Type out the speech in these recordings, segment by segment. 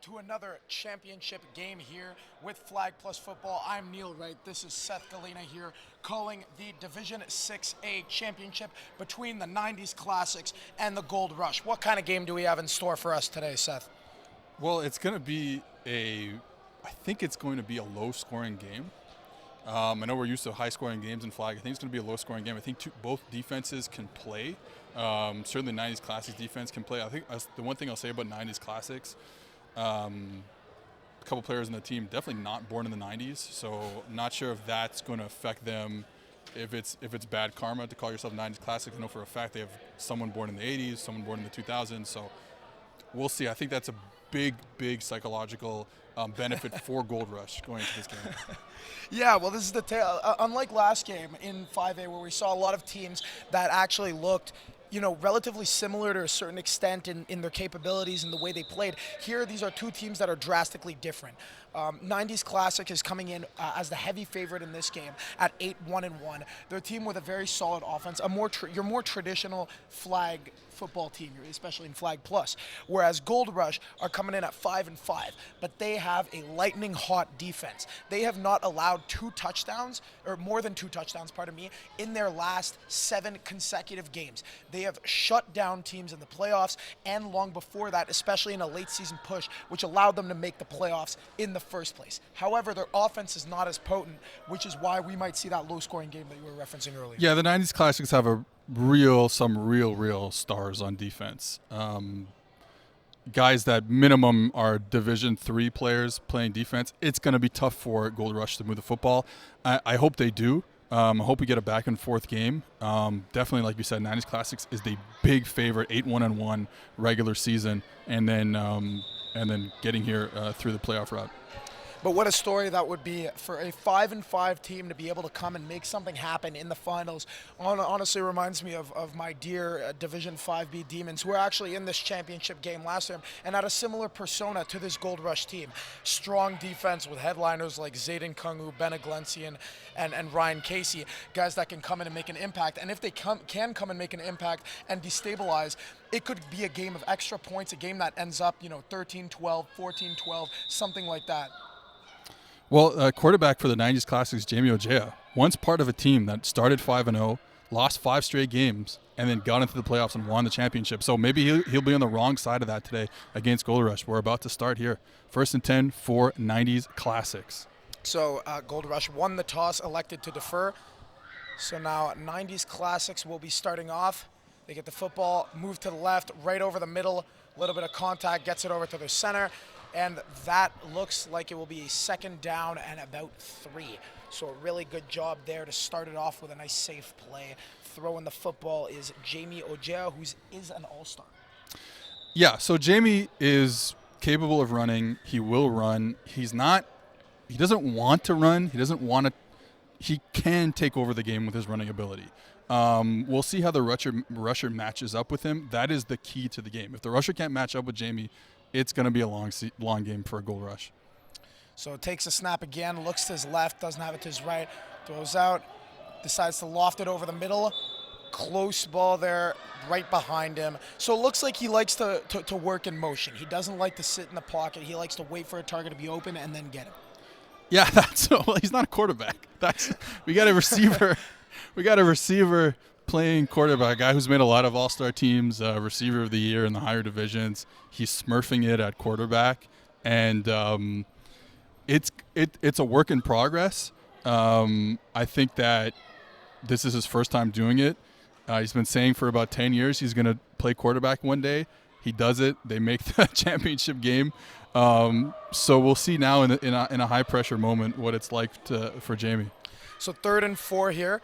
to another championship game here with Flag Plus Football. I'm Neil Wright. This is Seth Galena here calling the Division 6A championship between the 90s Classics and the Gold Rush. What kind of game do we have in store for us today, Seth? Well, it's going to be I think it's going to be a low-scoring game. I know we're used to high-scoring games in Flag. I think it's going to be a low-scoring game. I think both defenses can play. Certainly 90s Classics defense can play. I think the one thing I'll say about 90s Classics, a couple players in the team definitely not born in the 90s, so I'm not sure if that's going to affect them. If it's bad karma to call yourself 90s Classics, I know for a fact they have someone born in the 80s, someone born in the 2000s, so we'll see. I think that's a big psychological benefit for Gold Rush going into this game. Yeah, well, this is the tale. Unlike last game in 5A, where we saw a lot of teams that actually looked, relatively similar to a certain extent in their capabilities and the way they played. Here, these are two teams that are drastically different. 90s Classic is coming in as the heavy favorite in this game at 8-1-1. They're a team with a very solid offense, your more traditional flag football team, especially in Flag Plus. Whereas Gold Rush are coming in at 5-5, but they have a lightning hot defense. They have not allowed more than two touchdowns, in their last 7 consecutive games. They have shut down teams in the playoffs and long before that, especially in a late season push, which allowed them to make the playoffs in the first place. However, their offense is not as potent, which is why we might see that low-scoring game that you were referencing earlier. Yeah, the 90s Classics have some real stars on defense. Guys that minimum are Division 3 players playing defense. It's going to be tough for Gold Rush to move the football. I hope they do. I hope we get a back and forth game. Definitely, like you said, 90s Classics is the big favorite, 8-1-1 regular season, and then getting here through the playoff route. But what a story that would be for a 5-5 team to be able to come and make something happen in the finals. Honestly reminds me of my dear Division 5B Demons, who were actually in this championship game last year and had a similar persona to this Gold Rush team. Strong defense with headliners like Zayden Kungu, Ben Aglensian, and Ryan Casey, guys that can come in and make an impact. And if they can come and make an impact and destabilize, it could be a game of extra points, a game that ends up, 13-12, 14-12, something like that. Well, quarterback for the 90s Classics, Jamie Ojea, once part of a team that started 5-0, lost 5 straight games, and then got into the playoffs and won the championship. So maybe he'll be on the wrong side of that today against Gold Rush. We're about to start here. 1st and 10 for 90s Classics. So Gold Rush won the toss, elected to defer. So now 90s Classics will be starting off. They get the football, move to the left, right over the middle, a little bit of contact, gets it over to their center. And that looks like it will be a 2nd down and about 3. So a really good job there to start it off with a nice safe play. Throwing the football is Jamie Ojea, who is an all-star. Yeah, so Jamie is capable of running. He will run. He doesn't want to run. He can take over the game with his running ability. We'll see how the rusher matches up with him. That is the key to the game. If the rusher can't match up with Jamie, it's going to be a long game for a Gold Rush. So takes a snap again, looks to his left, doesn't have it to his right, throws out, decides to loft it over the middle. Close ball there, right behind him. So it looks like he likes to work in motion. He doesn't like to sit in the pocket. He likes to wait for a target to be open and then get him. Yeah, he's not a quarterback. We got a receiver. We got a receiver playing quarterback, a guy who's made a lot of all-star teams, receiver of the year in the higher divisions. He's smurfing it at quarterback, and it's a work in progress. I think that this is his first time doing it. He's been saying for about 10 years he's going to play quarterback one day. He does it. They make the championship game. So we'll see now in a high-pressure moment what it's like for Jamie. So 3rd and 4 here.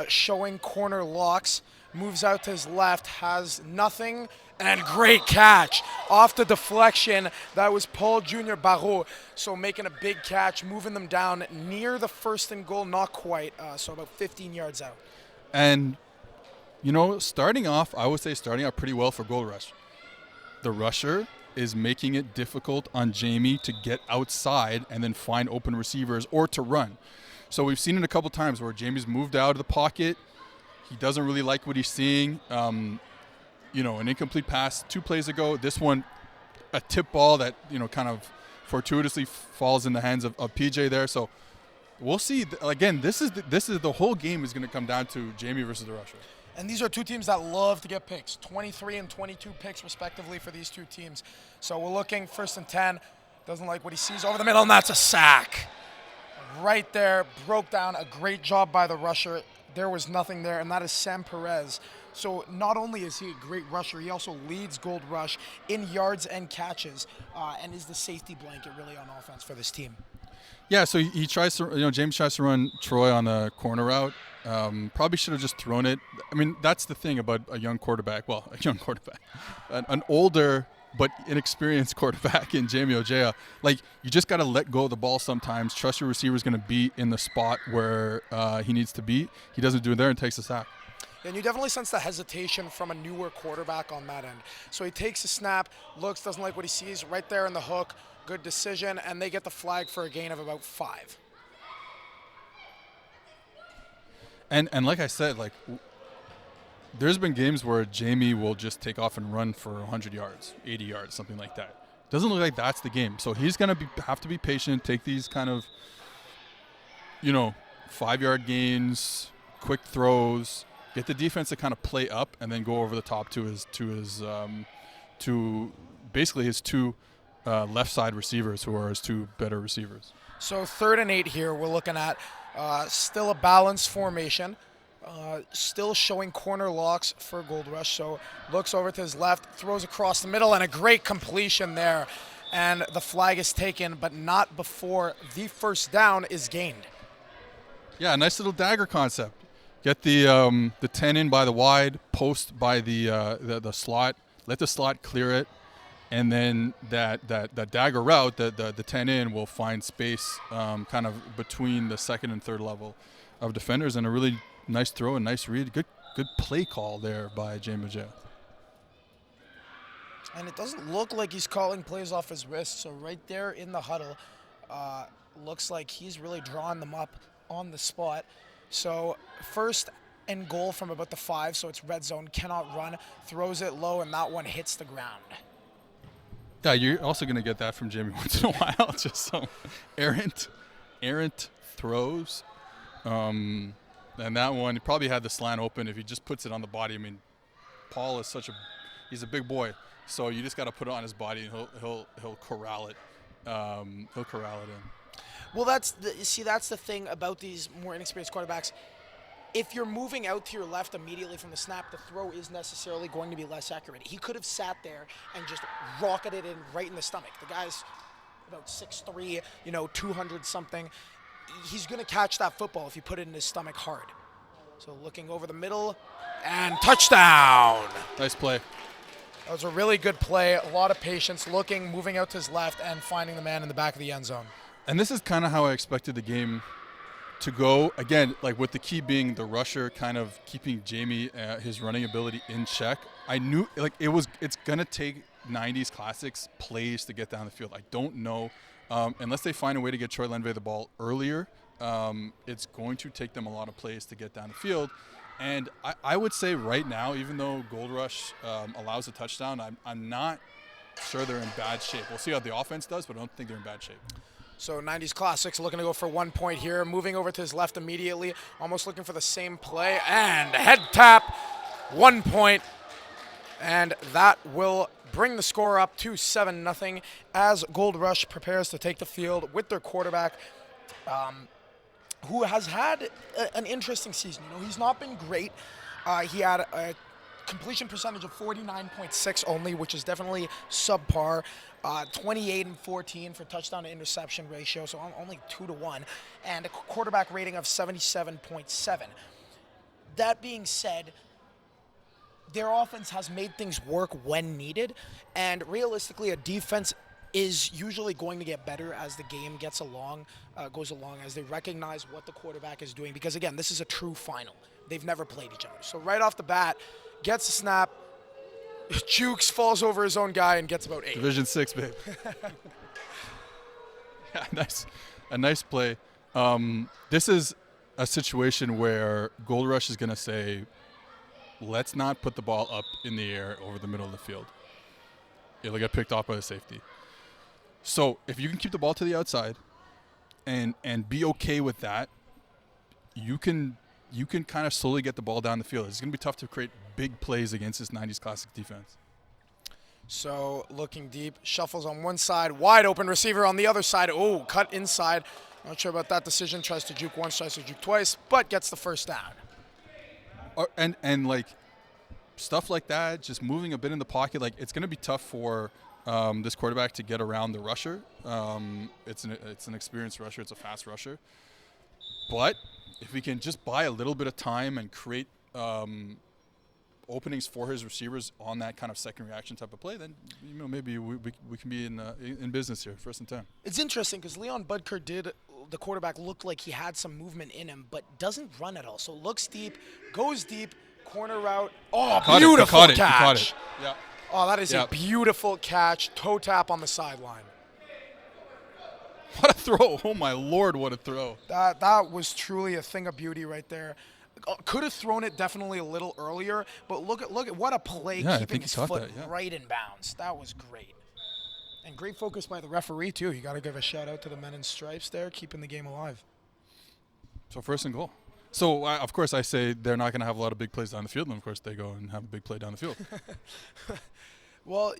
Showing corner locks, moves out to his left, has nothing, and great catch. Off the deflection, that was Paul Jr. Barreau. So making a big catch, moving them down near the 1st and goal, not quite, so about 15 yards out. And, starting off pretty well for Gold Rush. The rusher is making it difficult on Jamie to get outside and then find open receivers or to run. So we've seen it a couple times where Jamie's moved out of the pocket. He doesn't really like what he's seeing. An incomplete pass 2 plays ago. This one, a tip ball that kind of fortuitously falls in the hands of PJ there. So we'll see. Again, this is the whole game is going to come down to Jamie versus the Rusher. And these are two teams that love to get picks, 23 and 22 picks respectively for these two teams. So we're looking 1st and 10. Doesn't like what he sees over the middle, and that's a sack. Right there, broke down. A great job by the rusher. There was nothing there, and that is Sam Perez. So not only is he a great rusher, he also leads Gold Rush in yards and catches, and is the safety blanket really on offense for this team. Yeah, so he tries to, James tries to run Troy on the corner route. Probably should have just thrown it. I mean, that's the thing about a young quarterback. Well, a young quarterback, an older but inexperienced quarterback in Jamie Ojea. Like, you just got to let go of the ball sometimes. Trust your receiver's going to be in the spot where he needs to be. He doesn't do it there and takes a sack. And you definitely sense the hesitation from a newer quarterback on that end. So he takes a snap, looks, doesn't like what he sees, right there in the hook. Good decision, and they get the flag for a gain of about 5. And like I said, like, there's been games where Jamie will just take off and run for 100 yards, 80 yards, something like that. Doesn't look like that's the game. So he's going to have to be patient, take these kind of, 5-yard gains, quick throws, get the defense to kind of play up, and then go over the top to his two left side receivers, who are his two better receivers. So 3rd and 8 here, we're looking at still a balanced formation. Still showing corner locks for Gold Rush. So looks over to his left, throws across the middle, and a great completion there. And the flag is taken, but not before the first down is gained. Yeah, nice little dagger concept. Get the 10 in by the wide, post by the slot, let the slot clear it, and then that dagger route, the 10 in, will find space kind of between the 2nd and 3rd level of defenders, and a really nice throw and nice read. Good play call there by Jamie Ojea. And it doesn't look like he's calling plays off his wrist. So right there in the huddle, looks like he's really drawing them up on the spot. So 1st and goal from about the 5, so it's red zone, cannot run, throws it low, and that one hits the ground. Yeah, you're also going to get that from Jamie once in a while. Just some errant throws. And that one, he probably had the slant open. If he just puts it on the body, I mean, Paul is he's a big boy. So you just got to put it on his body, and he'll corral it. He'll corral it in. Well, that's the thing about these more inexperienced quarterbacks. If you're moving out to your left immediately from the snap, the throw is necessarily going to be less accurate. He could have sat there and just rocketed it right in the stomach. The guy's about 6'3", 200 something. He's going to catch that football if you put it in his stomach hard. So looking over the middle, and touchdown. Nice play. That was a really good play. A lot of patience, looking, moving out to his left, and finding the man in the back of the end zone. And this is kind of how I expected the game to go. Again, like, with the key being the rusher kind of keeping Jamie, his running ability in check. I knew, like, it's going to take 90s Classics plays to get down the field. I don't know. Unless they find a way to get Troy Lenve the ball earlier, it's going to take them a lot of plays to get down the field. And I would say right now, even though Gold Rush allows a touchdown, I'm not sure they're in bad shape. We'll see how the offense does, but I don't think they're in bad shape. So 90s Classics looking to go for 1 point here, moving over to his left immediately, almost looking for the same play, and head tap, 1 point, and that will bring the score up to 7-0 as Gold Rush prepares to take the field with their quarterback, who has had an interesting season. He's not been great. He had a completion percentage of 49.6 only, which is definitely subpar. 28 and 14 for touchdown to interception ratio, so only 2-1, and a quarterback rating of 77.7. That being said, their offense has made things work when needed, and realistically, a defense is usually going to get better as the game goes along, as they recognize what the quarterback is doing. Because again, this is a true final. They've never played each other. So right off the bat, gets a snap, jukes, falls over his own guy, and gets about 8. Division 6, babe. Yeah, a nice play. This is a situation where Gold Rush is going to say, let's not put the ball up in the air over the middle of the field. it'll get picked off by the safety. So if you can keep the ball to the outside and be okay with that, you can kind of slowly get the ball down the field. It's going to be tough to create big plays against this 90s Classic defense. So looking deep, shuffles on one side, wide open receiver on the other side. Oh, cut inside. Not sure about that decision. Tries to juke once, tries to juke twice, but gets the first down. And like stuff like that, just moving a bit in the pocket, like it's going to be tough for this quarterback to get around the rusher. It's an experienced rusher. It's a fast rusher. But if we can just buy a little bit of time and create openings for his receivers on that kind of second reaction type of play, then maybe we can be in business here, 1st and 10. It's interesting because Leon Budker the quarterback looked like he had some movement in him, but doesn't run at all. So looks deep, goes deep, corner route. Oh, beautiful catch. He caught it. Yeah. Oh, that is a beautiful catch. Toe tap on the sideline. What a throw. Oh, my Lord, what a throw. That was truly a thing of beauty right there. Could have thrown it definitely a little earlier, but look at what a play, keeping his foot right in bounds. That was great. And great focus by the referee, too. You got to give a shout-out to the men in stripes there, keeping the game alive. So 1st and goal. So, of course, I say they're not going to have a lot of big plays down the field, and, of course, they go and have a big play down the field. Well,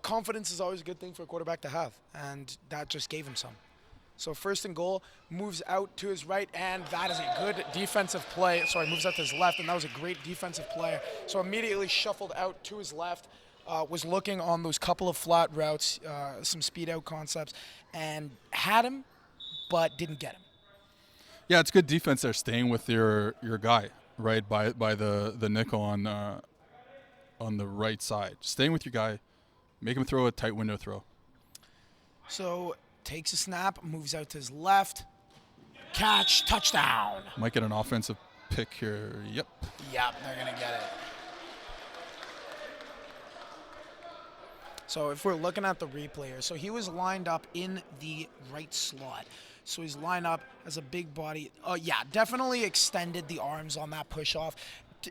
confidence is always a good thing for a quarterback to have, and that just gave him some. So 1st and goal, moves out to his right, and that is a good defensive play. Sorry, moves out to his left, and that was a great defensive play. So immediately shuffled out to his left, was looking on those couple of flat routes, some speed out concepts, and had him, but didn't get him. Yeah, it's good defense there, staying with your guy, right, by the nickel on the right side. Staying with your guy, make him throw a tight window throw. So takes a snap, moves out to his left, catch, touchdown. Might get an offensive pick here. Yep, they're going to get it. So if we're looking at the replay here, so he was lined up in the right slot. So he's lined up as a big body. Definitely extended the arms on that push-off.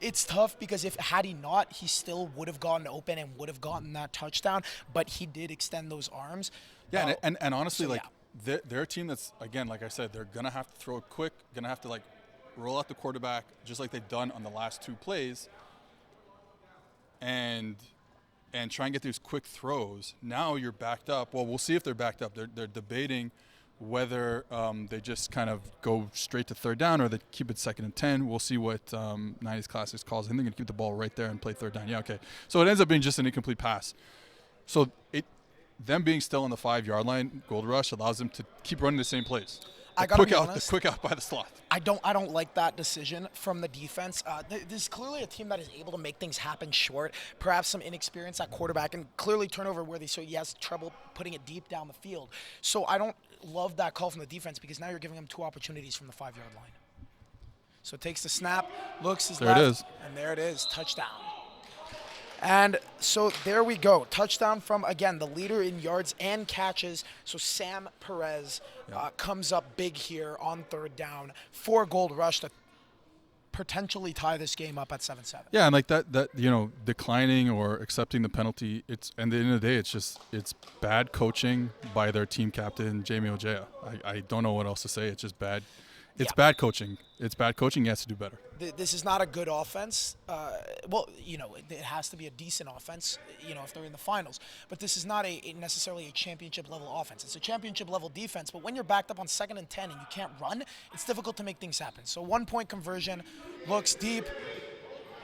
It's tough because had he not, he still would have gotten open and would have gotten that touchdown, but he did extend those arms. Yeah, and honestly, they're a team that's, again, like I said, they're going to have to throw it quick, going to have to, roll out the quarterback just like they've done on the last 2 plays and try and get these quick throws. Now you're backed up. Well, we'll see if they're backed up. They're debating whether they just kind of go straight to 3rd down or they keep it 2nd and 10. We'll see what 90s Classics calls. I think they're going to keep the ball right there and play 3rd down. Yeah, okay. So it ends up being just an incomplete pass. So them being still on the 5-yard line, GoldRush allows them to keep running the same plays. I gotta be honest, the quick out by the slot. I don't like that decision from the defense. This is clearly a team that is able to make things happen short. Perhaps some inexperience at quarterback and clearly turnover worthy, so he has trouble putting it deep down the field. So I don't love that call from the defense because now you're giving him 2 opportunities from the 5-yard line. So takes the snap, looks his left, there it is, and there it is, touchdown. And so there we go. Touchdown from, again, the leader in yards and catches. So Sam Perez comes up big here on 3rd down for GoldRush to potentially tie this game up at 7-7. Yeah, and that declining or accepting the penalty, at the end of the day, it's bad coaching by their team captain, Jamie Ojea. I don't know what else to say. It's just bad. It's bad coaching. It's bad coaching. He has to do better. This is not a good offense. It has to be a decent offense, if they're in the finals. But this is not necessarily a championship-level offense. It's a championship-level defense. But when you're backed up on 2nd and 10 and you can't run, it's difficult to make things happen. So 1-point conversion, looks deep.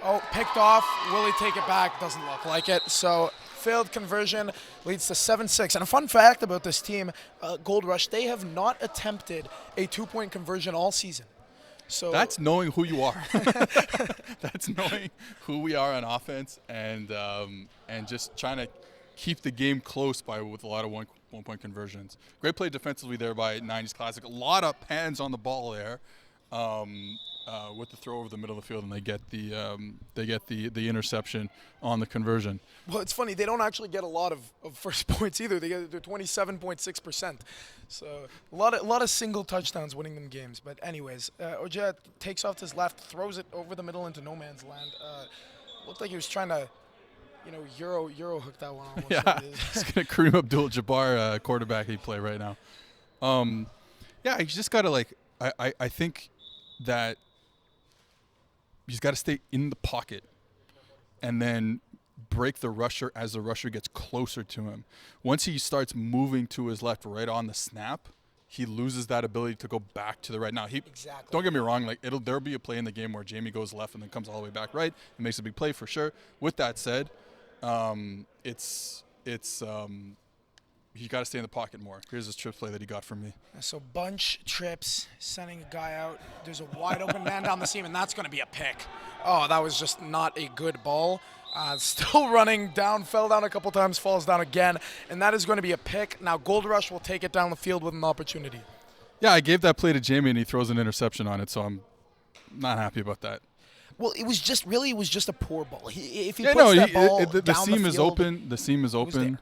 Oh, picked off. Will he take it back? Doesn't look like it. So failed conversion leads to 7-6. And a fun fact about this team, GoldRush, they have not attempted a 2-point conversion all season. So that's knowing who you are. That's knowing who we are on offense and just trying to keep the game close with a lot of one-point conversions. Great play defensively there by 90s Classic. A lot of hands on the ball there. With the throw over the middle of the field, and they get the interception on the conversion. Well, it's funny, they don't actually get a lot of first points either. They're 27.6%. So a lot of single touchdowns winning them games. But anyways, Ojea takes off to his left, throws it over the middle into no man's land. Looked like he was trying to Euro hooked that one almost. Yeah, he's gonna Kareem Abdul-Jabbar quarterback he play right now. Yeah, he's just gotta I think that he's got to stay in the pocket and then break the rusher as the rusher gets closer to him. Once he starts moving to his left right on the snap, he loses that ability to go back to the right. Now, Exactly. Don't get me wrong, there'll be a play in the game where Jamie goes left and then comes all the way back right and makes a big play for sure. With that said, he got to stay in the pocket more. Here's his trip play that he got from me. So bunch trips, sending a guy out. There's a wide open man down the seam, and that's going to be a pick. Oh, that was just not a good ball. Still running down, fell down a couple times, falls down again, and that is going to be a pick. Now GoldRush will take it down the field with an opportunity. Yeah, I gave that play to Jamie, and he throws an interception on it, so I'm not happy about that. Well, it was just a poor ball. If he puts that ball the down seam the is field, open. The seam is open.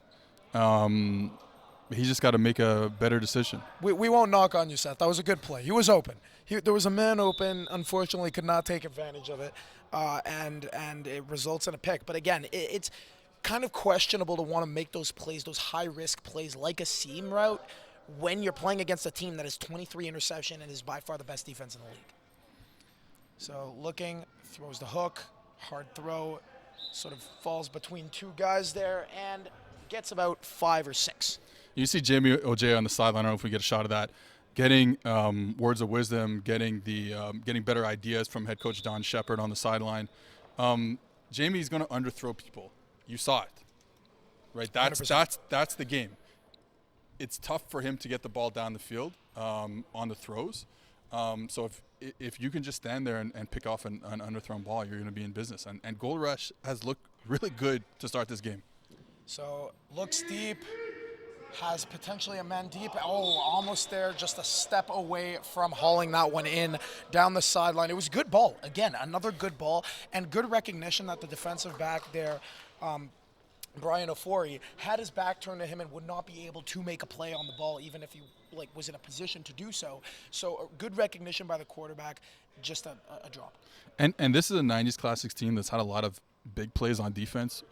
He's just got to make a better decision. We won't knock on you, Seth. That was a good play. He was open. There was a man open. Unfortunately, could not take advantage of it, and it results in a pick. But again, it's kind of questionable to want to make those plays, those high-risk plays like a seam route, when you're playing against a team that has 23 interception and is by far the best defense in the league. So looking, throws the hook, hard throw, sort of falls between two guys there, and gets about 5 or 6. You see Jamie Ojea on the sideline. I don't know if we get a shot of that. Getting words of wisdom, getting better ideas from head coach Don Shepard on the sideline. Jamie's going to underthrow people. You saw it, right? That's the game. It's tough for him to get the ball down the field on the throws. So if you can just stand there and pick off an underthrown ball, you're going to be in business. And GoldRush has looked really good to start this game. So looks deep, has potentially a man deep. Oh, almost there, just a step away from hauling that one in down the sideline. It was a good ball. Again, another good ball, and good recognition that the defensive back there, Brian Ofori, had his back turned to him and would not be able to make a play on the ball even if he was in a position to do so. So good recognition by the quarterback, just a drop. And this is a 90s Classics team that's had a lot of big plays on defense,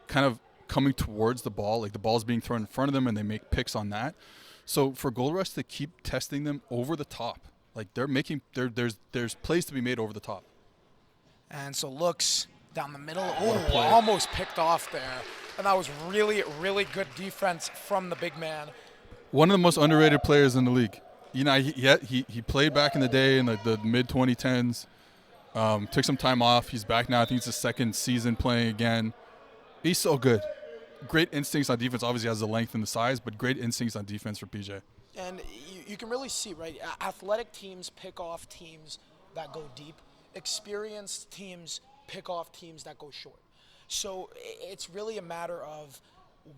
kind of coming towards the ball, like the ball's being thrown in front of them and they make picks on that. So for GoldRush to keep testing them over the top, like there's plays to be made over the top. And so looks down the middle. Oh, almost picked off there. And that was really, really good defense from the big man. One of the most underrated players in the league. You know, he played back in the day in the mid-2010s. Took some time off. He's back now. I think it's his second season playing again. He's so good. Great instincts on defense. Obviously has the length and the size, but great instincts on defense for PJ. And you can really see, right, athletic teams pick off teams that go deep. Experienced teams pick off teams that go short. So it's really a matter of,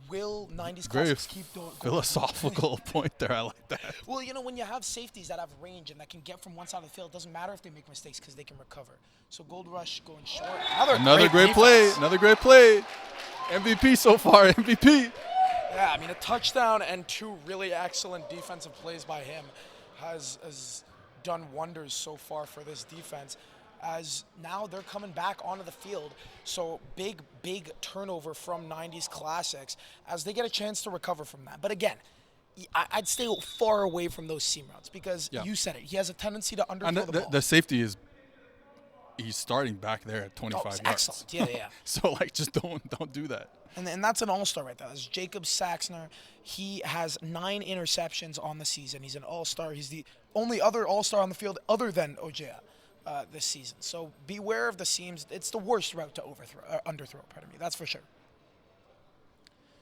will 90s Classics keep going? Philosophical point there. I like that. Well, when you have safeties that have range and that can get from one side of the field, it doesn't matter if they make mistakes because they can recover. So GoldRush going short. Another great play. Another great play. MVP so far. MVP. Yeah, I mean, a touchdown and 2 really excellent defensive plays by him has done wonders so far for this defense. As now they're coming back onto the field. So big turnover from 90s Classics as they get a chance to recover from that. But again, I'd stay far away from those seam routes because you said it. He has a tendency to underthrow the ball. The safety he's starting back there at 25 yards. Excellent. Yeah. So just don't do that. And that's an all-star right there. That's Jacob Saxner. He has 9 interceptions on the season. He's an all-star. He's the only other all-star on the field other than Ojea. This season. So beware of the seams. It's the worst route to underthrow, that's for sure.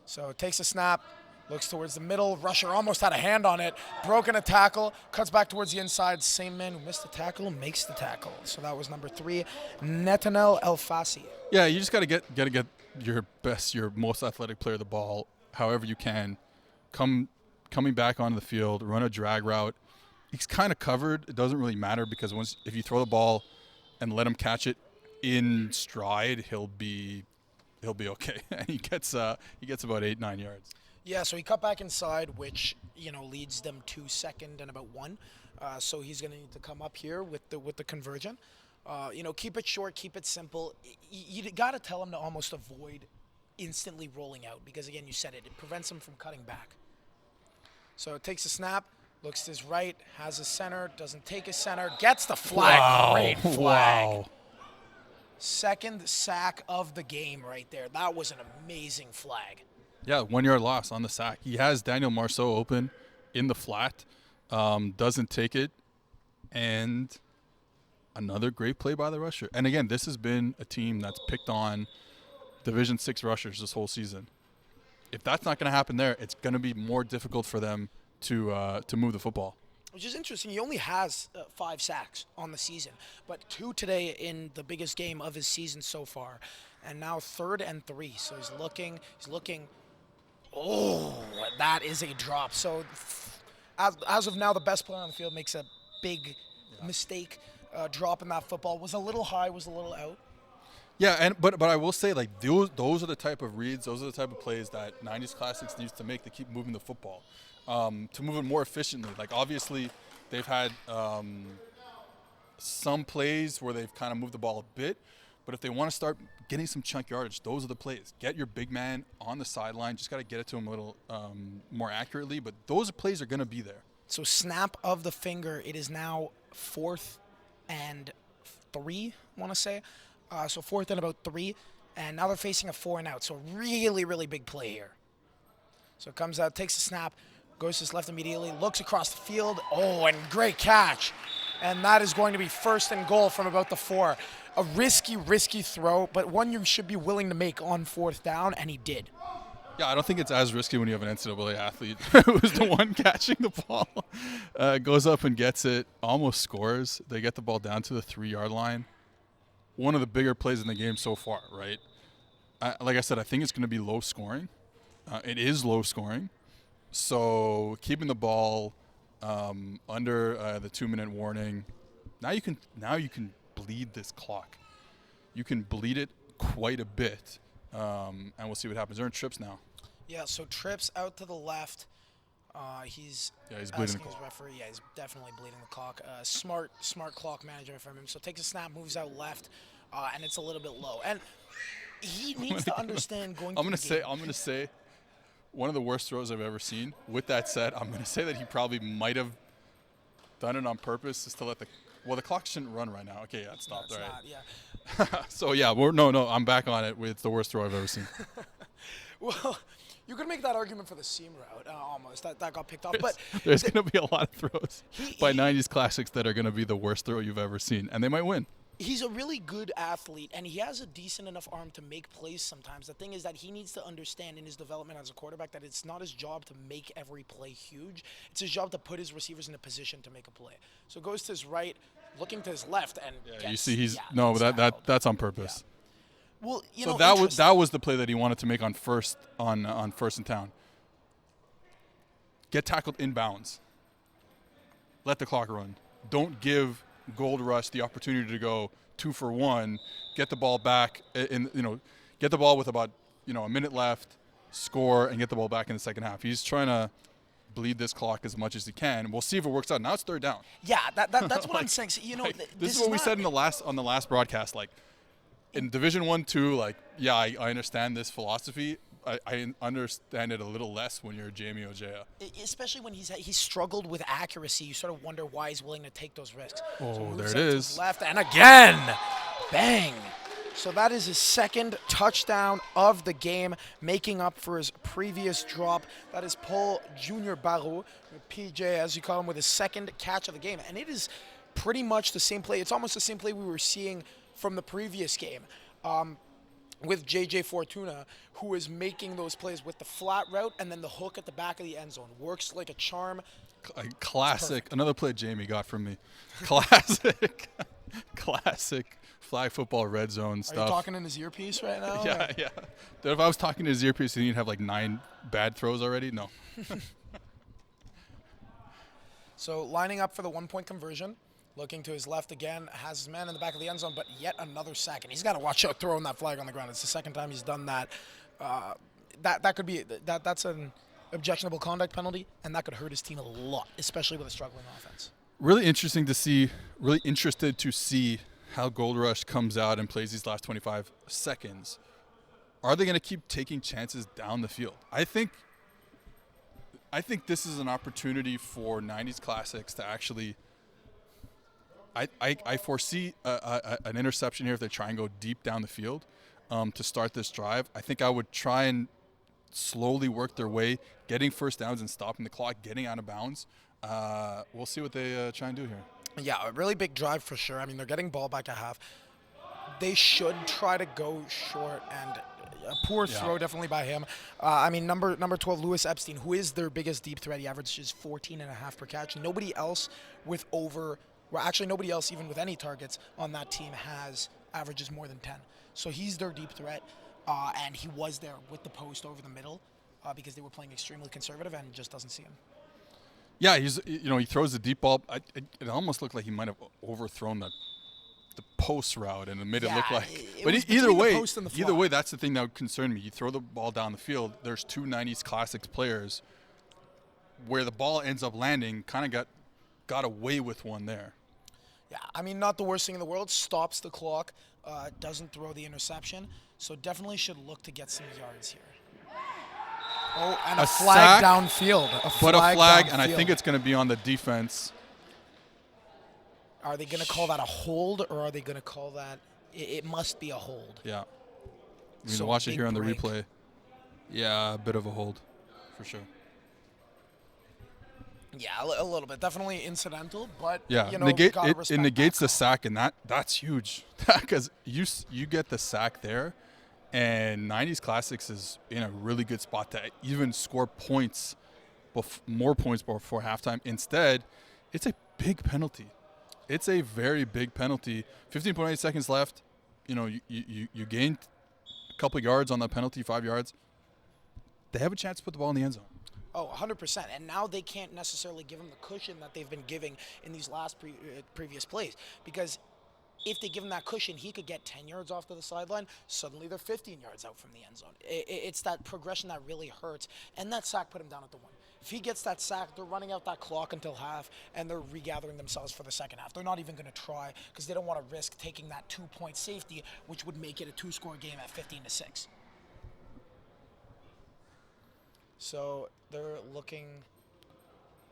So takes a snap, looks towards the middle. Rusher almost had a hand on it, broken a tackle, cuts back towards the inside. Same man who missed the tackle makes the tackle. So that was number 3, Netanel El-Fassi. Yeah, you just got to get your most athletic player the ball however you can. Coming back onto the field, run a drag route. He's kind of covered. It doesn't really matter because if you throw the ball and let him catch it in stride, he'll be okay. And he gets about 8-9 yards. Yeah, so he cut back inside, which leads them to second and about 1. So he's going to need to come up here with the conversion. Keep it short, keep it simple. You got to tell him to almost avoid instantly rolling out because, again, you said it prevents him from cutting back. So it takes a snap, looks to his right, has a center, doesn't take his center, gets the flag. Wow. Great flag. Wow. Second sack of the game right there. That was an amazing flag. Yeah, 1 yard loss on the sack. He has Daniel Marceau open in the flat, doesn't take it, and another great play by the rusher. And again, this has been a team that's picked on Division 6 rushers this whole season. If that's not going to happen there, it's going to be more difficult for them to move the football. Which is interesting. He only has 5 sacks on the season, but 2 today in the biggest game of his season so far. And now 3rd and 3. So he's looking. Oh, that is a drop. So as of now, the best player on the field makes a big mistake. Dropping that football was a little high, was a little out. Yeah, but I will say, like, those are the type of reads, those are the type of plays that 90s Classics needs to make to keep moving the football, to move it more efficiently. Like, obviously, they've had some plays where they've kind of moved the ball a bit, but if they want to start getting some chunk yardage, those are the plays. Get your big man on the sideline. Just got to get it to him a little more accurately, but those plays are going to be there. So snap of the finger. It is now 4th and 3, I want to say. So 4th and about 3, and now they're facing a 4 and out. So really, really big play here. So it comes out, takes a snap, goes to his left immediately, looks across the field. Oh, and great catch. And that is going to be 1st and goal from about the 4. A risky throw, but one you should be willing to make on 4th down, and he did. Yeah, I don't think it's as risky when you have an NCAA athlete who's the one catching the ball. Goes up and gets it, almost scores. They get the ball down to the 3-yard line. One of the bigger plays in the game so far, right? Like I said, I think it's going to be low scoring. It is low scoring. So keeping the ball under the 2-minute warning, now you can bleed this clock. You can bleed it quite a bit, and we'll see what happens. They're in trips now. Yeah, so trips out to the left. He's bleeding the his clock. referee. Yeah, he's definitely bleeding the clock. Smart clock management from him. So takes a snap, moves out left, and it's a little bit low. And he needs to understand going. I'm gonna say, one of the worst throws I've ever seen. With that said, I'm gonna say that he probably might have done it on purpose just to let the clock shouldn't run right now. Okay, yeah, it stopped. No, all right. not, yeah. So yeah, no, I'm back on it. It's the worst throw I've ever seen. Well, you could make that argument for the seam route almost. That got picked off. But there's going to be a lot of throws by 90s Classics that are going to be the worst throw you've ever seen, and they might win. He's a really good athlete, and he has a decent enough arm to make plays sometimes. The thing is that he needs to understand in his development as a quarterback that it's not his job to make every play huge. It's his job to put his receivers in a position to make a play. So goes to his right, looking to his left, and you see that's on purpose. Yeah. Well, that was the play that he wanted to make on first and town. Get tackled inbounds. Let the clock run. Don't give GoldRush the opportunity to go 2 for 1. Get the ball back get the ball with about a minute left, score, and get the ball back in the second half. He's trying to bleed this clock as much as he can. We'll see if it works out. Now it's 3rd down. Yeah, that's what I'm saying. So, this is what we said on the last broadcast. Like, in Division 1-2, I understand this philosophy. I understand it a little less when you're Jamie Ojea. Especially when he's struggled with accuracy. You sort of wonder why he's willing to take those risks. Oh, there it is. Left, and again, bang. So that is his 2nd touchdown of the game, making up for his previous drop. That is Paul Junior Barreau, PJ, as you call him, with his 2nd catch of the game. And it is pretty much the same play. It's almost the same play we were seeing from the previous game with JJ Fortuna, who is making those plays with the flat route and then the hook at the back of the end zone. Works like a charm. Classic. Another play Jamie got from me. Classic. Classic flag football red zone stuff. Are you talking in his earpiece right now? Yeah. Dude, if I was talking in his earpiece and he'd have 9 bad throws already, no. So lining up for the 1-point conversion. Looking to his left again, has his man in the back of the end zone, but yet another sack. And he's got to watch out throwing that flag on the ground. It's the 2nd time he's done that. That could be that's an objectionable conduct penalty, and that could hurt his team a lot, especially with a struggling offense. Really interested to see how GoldRush comes out and plays these last 25 seconds. are they going to keep taking chances down the field? I think this is an opportunity for 90s Classics to actually. I foresee an interception here if they try and go deep down the field to start this drive. I think I would try and slowly work their way, getting first downs and stopping the clock, getting out of bounds. We'll see what they try and do here. Yeah, a really big drive for sure. I mean, they're getting ball back at half. They should try to go short, and a poor throw definitely by him. I mean, number 12, Lewis Epstein, who is their biggest deep threat. He averages 14.5 per catch. Nobody else with over, well, actually nobody else even with any targets on that team averages more than 10. So he's their deep threat, and he was there with the post over the middle because they were playing extremely conservative and just doesn't see him. Yeah, he throws the deep ball. It almost looked like he might have overthrown the post route and it made it look like. But either way, that's the thing that would concern me. You throw the ball down the field. There's two 90s Classics players where the ball ends up landing. Kind of got away with one there. Yeah, I mean, not the worst thing in the world. Stops the clock, doesn't throw the interception. So definitely should look to get some yards here. Oh, and a flag downfield. A flag, and I think it's going to be on the defense. Are they going to call that a hold, or are they going to call that? It must be a hold. Yeah. You can watch it here on the replay. Yeah, a bit of a hold, for sure. Yeah, a little bit. Definitely incidental, but yeah, it negates the sack, and that's huge because you get the sack there, and 90s Classics is in a really good spot to even score points, more points before halftime. Instead, it's a big penalty. It's a very big penalty. 15.8 seconds left. You gained a couple of yards on that penalty, 5 yards. They have a chance to put the ball in the end zone. Oh, 100%. And now they can't necessarily give him the cushion that they've been giving in these last previous plays. Because if they give him that cushion, he could get 10 yards off to the sideline. Suddenly they're 15 yards out from the end zone. It's that progression that really hurts. And that sack put him down at the 1. If he gets that sack, they're running out that clock until half, and they're regathering themselves for the second half. They're not even going to try because they don't want to risk taking that 2-point safety, which would make it a 2-score game at 15-6. So they're looking.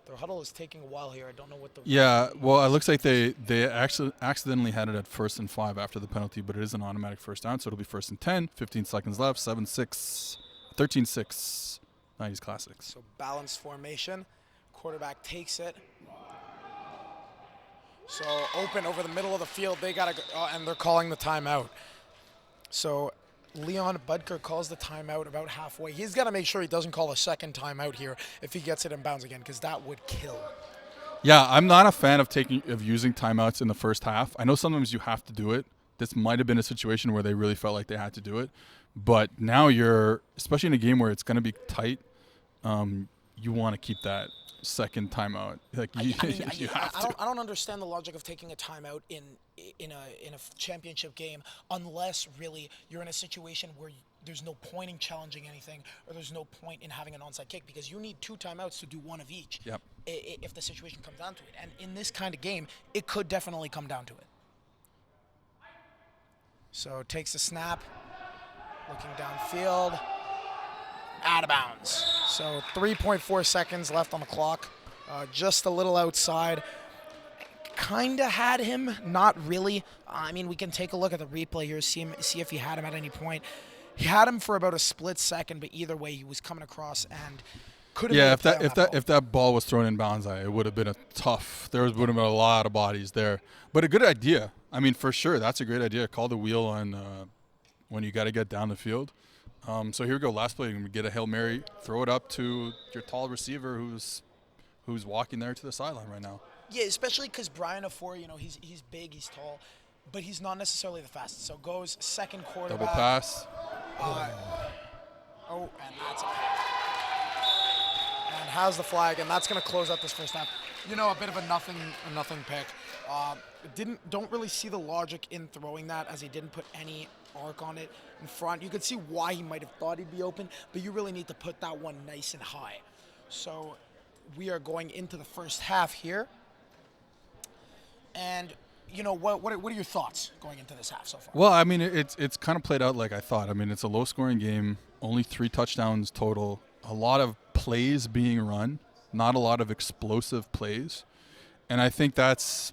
Their huddle is taking a while here. I don't know what the. Yeah, well, it looks like they actually accidentally had it at 1st and 5 after the penalty, but it is an automatic first down, so it'll be 1st and 10. 15 seconds left. 7-6, 13-6. 90s Classics. So balanced formation. Quarterback takes it. So open over the middle of the field. They got to go, and they're calling the timeout. So Leon Budker calls the timeout about halfway. He's got to make sure he doesn't call a second timeout here if he gets it in bounds again, because that would kill. Yeah, I'm not a fan of using timeouts in the first half. I know sometimes you have to do it. This might have been a situation where they really felt like they had to do it. But now especially in a game where it's going to be tight, you want to keep that second timeout. Like you have to. I don't understand the logic of taking a timeout in a championship game unless really you're in a situation where there's no point in challenging anything or there's no point in having an onside kick because you need 2 timeouts to do one of each. Yep. If the situation comes down to it, and in this kind of game, it could definitely come down to it. So takes a snap. Looking downfield, out of bounds. So 3.4 seconds left on the clock, just a little outside. Kind of had him, not really. I mean, we can take a look at the replay here, see if he had him at any point. He had him for about a split second, but either way, he was coming across and could have. Yeah, if that ball was thrown in bounds, it would have been a tough. There would have been a lot of bodies there, but a good idea. I mean, for sure, that's a great idea. Call the wheel on. When you got to get down the field. So here we go. Last play, we get a Hail Mary, throw it up to your tall receiver who's walking there to the sideline right now. Yeah, especially because Brian Afore, he's big, he's tall, but he's not necessarily the fastest. So goes second quarterback. Double pass. And that's a pick. And has the flag, and that's going to close out this first half. A bit of a nothing pick. Don't really see the logic in throwing that as he didn't put any arc on it in front. You could see why he might have thought he'd be open, but you really need to put that one nice and high. So we are going into the first half here. And what are your thoughts going into this half so far? Well, I mean, it's kind of played out like I thought. I mean, it's a low-scoring game, only 3 touchdowns total, a lot of plays being run, not a lot of explosive plays, and I think that's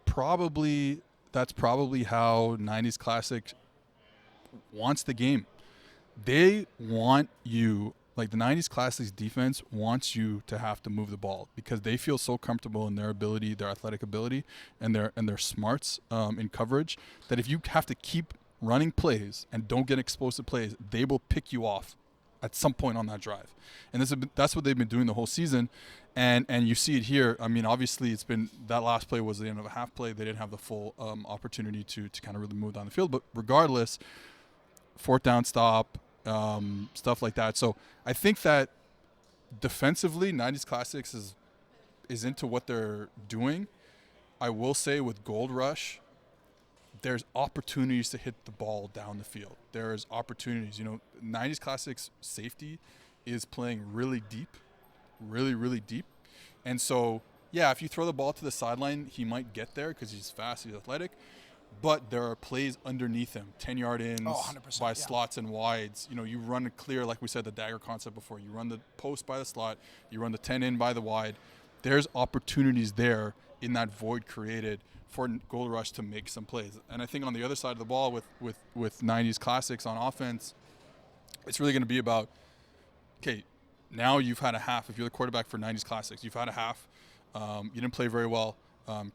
probably how 90s Classic wants the game. They want you, like the 90s Classics defense wants you to have to move the ball because they feel so comfortable in their ability, their athletic ability, and their smarts in coverage that if you have to keep running plays and don't get explosive plays, they will pick you off at some point on that drive. And that's what they've been doing the whole season. And you see it here. I mean, obviously, it's been that last play was the end of a half play. They didn't have the full opportunity to kind of really move down the field. But regardless, 4th down stop, stuff like that. So I think that defensively, 90s Classics is into what they're doing. I will say with Gold Rush, there's opportunities to hit the ball down the field. There's opportunities. 90s Classics safety is playing really deep, really, really deep. And so, yeah, if you throw the ball to the sideline, he might get there because he's fast, he's athletic. But there are plays underneath him, 10-yard ins, by slots and wides. You run it clear, like we said, the dagger concept before. You run the post by the slot. You run the 10 in by the wide. There's opportunities there in that void created for Gold Rush to make some plays. And I think on the other side of the ball with 90s Classics on offense, it's really going to be about, okay, now you've had a half. If you're the quarterback for 90s Classics, you've had a half. You didn't play very well.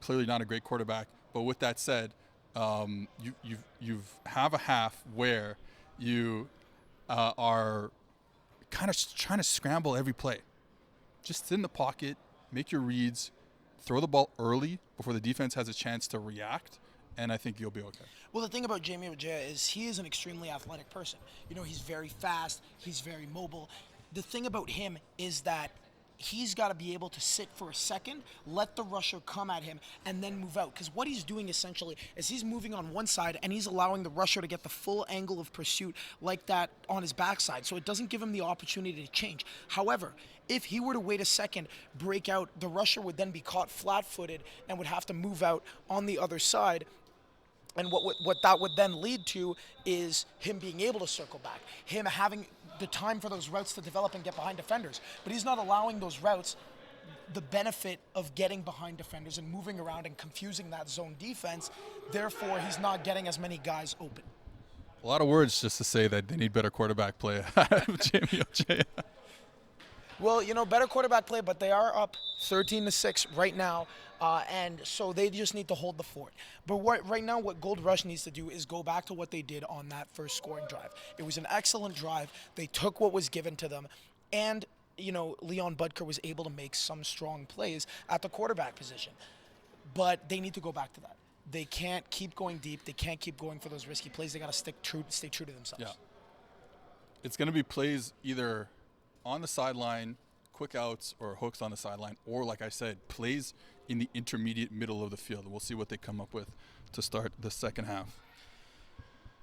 Clearly not a great quarterback. But with that said, you have a half where you are kind of trying to scramble every play. Just sit in the pocket, make your reads, throw the ball early before the defense has a chance to react, and I think you'll be okay. Well, the thing about Jamie Ojea is he is an extremely athletic person. He's very fast. He's very mobile. The thing about him is that he's got to be able to sit for a second, let the rusher come at him, and then move out. Because what he's doing essentially is he's moving on one side, and he's allowing the rusher to get the full angle of pursuit like that on his backside. So it doesn't give him the opportunity to change. However, if he were to wait a second, break out, the rusher would then be caught flat-footed and would have to move out on the other side. And what that would then lead to is him being able to circle back, him having the time for those routes to develop and get behind defenders. But he's not allowing those routes the benefit of getting behind defenders and moving around and confusing that zone defense. Therefore, he's not getting as many guys open. A lot of words just to say that they need better quarterback play out of Jamie Ojea. Well, better quarterback play, but they are up 13-6 right now, and so they just need to hold the fort. But right now, what Gold Rush needs to do is go back to what they did on that first scoring drive. It was an excellent drive. They took what was given to them, and Leon Budker was able to make some strong plays at the quarterback position. But they need to go back to that. They can't keep going deep. They can't keep going for those risky plays. They got to stay true to themselves. Yeah, it's going to be plays either on the sideline, quick outs or hooks on the sideline, or like I said, plays in the intermediate middle of the field. We'll see what they come up with to start the second half.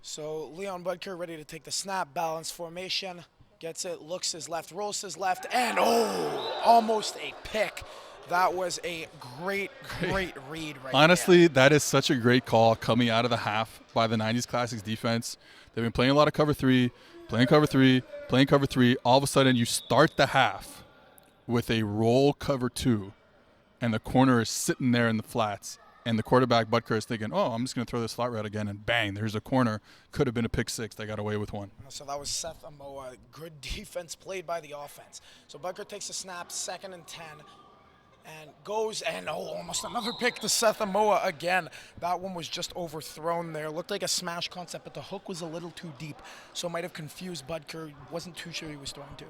So Leon Budker ready to take the snap, balance formation, gets it, looks his left, rolls his left, and almost a pick. That was a great read right Honestly, there. That is such a great call coming out of the half by the 90s Classics defense. They've been playing a lot of cover three, playing cover three. All of a sudden, you start the half with a roll cover 2, and the corner is sitting there in the flats, and the quarterback, Butker, is thinking, I'm just going to throw this slot route again, and bang, there's a corner. Could have been a pick 6. They got away with one. So that was Seth Amoa. Good defense played by the offense. So Butker takes a snap, 2nd and 10. And goes, and almost another pick to Seth Amoa again. That one was just overthrown there. Looked like a smash concept, but the hook was a little too deep. So it might have confused Budker. Wasn't too sure he was throwing to.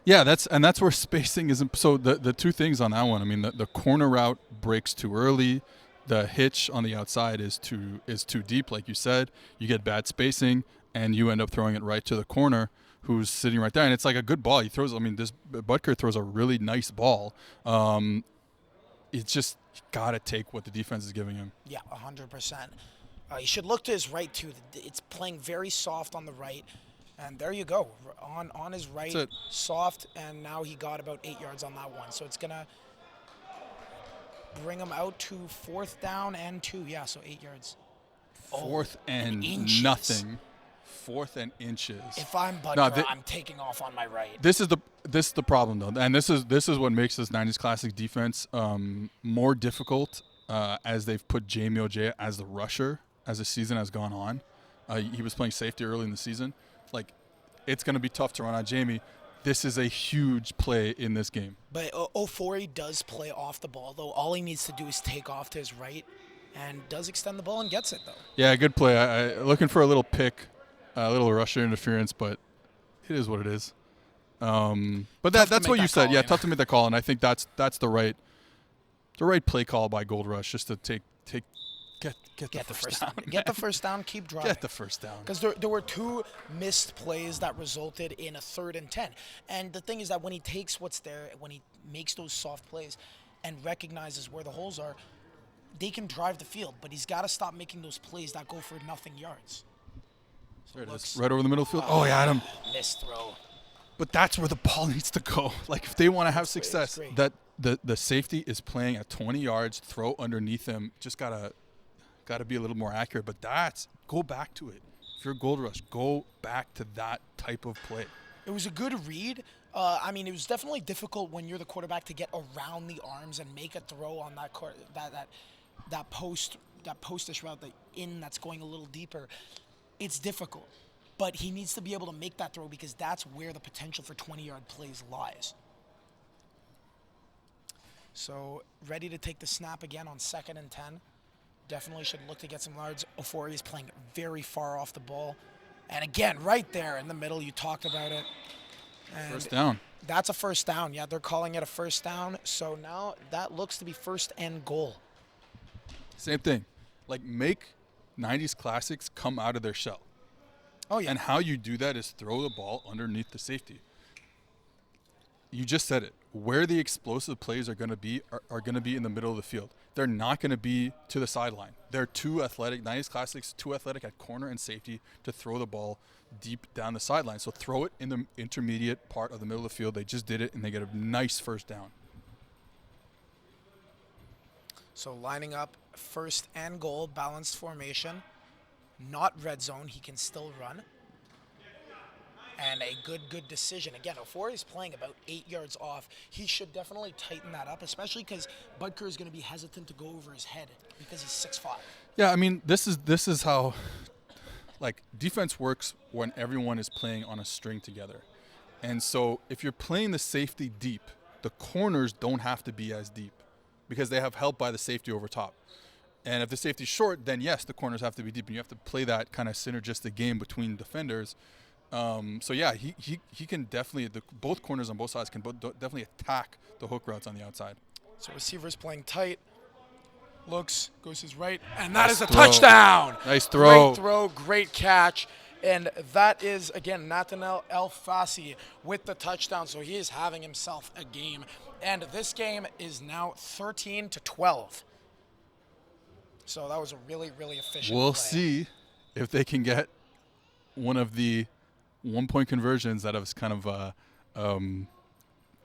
Yeah, that's where spacing is. So the two things on that one, I mean, the corner route breaks too early. The hitch on the outside is too deep, like you said. You get bad spacing, and you end up throwing it right to the corner who's sitting right there. And it's like a good ball. This Butker throws a really nice ball. It's just got to take what the defense is giving him. Yeah, 100%. He should look to his right, too. It's playing very soft on the right. And there you go. On his right, soft, and now he got about 8 yards on that one. So it's going to bring him out to 4th down and 2. Yeah, so 8 yards. 4th and inches. nothing. 4th and inches. If I'm Butker, No, I'm taking off on my right. This is the problem though, and this is what makes this 90s Classic defense more difficult as they've put Jamie Ojea as the rusher as the season has gone on. He was playing safety early in the season. Like, it's going to be tough to run on Jamie. This is a huge play in this game. But Ofori does play off the ball, though. All he needs to do is take off to his right and does extend the ball and gets it, though. Yeah, good play. Looking for a little pick, a little rusher interference, but it is what it is. But that's what you said. Call, yeah, tough to make that call, and I think that's the right play call by GoldRush, just to get the first down. Get the first down, keep driving. Get the first down. Because there were 2 missed plays that resulted in a 3rd and 10. And the thing is that when he takes what's there, when he makes those soft plays and recognizes where the holes are, they can drive the field. But he's got to stop making those plays that go for nothing yards. So there it is. Right over the middle of the field. Oh, he had him. Missed throw. But that's where the ball needs to go. Like, if they want to have success, that the safety is playing at 20 yards, throw underneath him. Just gotta be a little more accurate. But go back to it. If you're GoldRush, go back to that type of play. It was a good read. I mean, it was definitely difficult when you're the quarterback to get around the arms and make a throw on that postish route that's going a little deeper. It's difficult. But he needs to be able to make that throw because that's where the potential for 20-yard plays lies. So, ready to take the snap again on 2nd and 10. Definitely should look to get some yards. Ofori is playing very far off the ball. And again, right there in the middle, you talked about it. And first down. That's a first down. Yeah, they're calling it a first down. So now that looks to be 1st and goal. Same thing. Like, make 90s Classics come out of their shell. Oh, yeah. And how you do that is throw the ball underneath the safety. You just said it. Where the explosive plays are going to be are going to be in the middle of the field. They're not going to be to the sideline. They're too athletic. 90s Classics, too athletic at corner and safety to throw the ball deep down the sideline. So throw it in the intermediate part of the middle of the field. They just did it, and they get a nice first down. So lining up 1st and goal, balanced formation. Not red zone. He can still run. And a good decision. Again, Ofori is playing about 8 yards off. He should definitely tighten that up, especially because Butker is going to be hesitant to go over his head because he's 6'5". Yeah, I mean, this is how, like, defense works when everyone is playing on a string together. And so if you're playing the safety deep, the corners don't have to be as deep because they have help by the safety over top. And if the safety's short, then yes, the corners have to be deep, and you have to play that kind of synergistic game between defenders. So yeah, he can definitely, both corners on both sides can definitely attack the hook routes on the outside. So receiver's playing tight, looks, goes his right, and that is a touchdown. Nice throw. Great throw, great catch. And that is, again, Nathaniel El-Fassi with the touchdown. So he is having himself a game. And this game is now 13-12. So that was a really, really efficient We'll play. see if they can get one of the one-point conversions that has kind of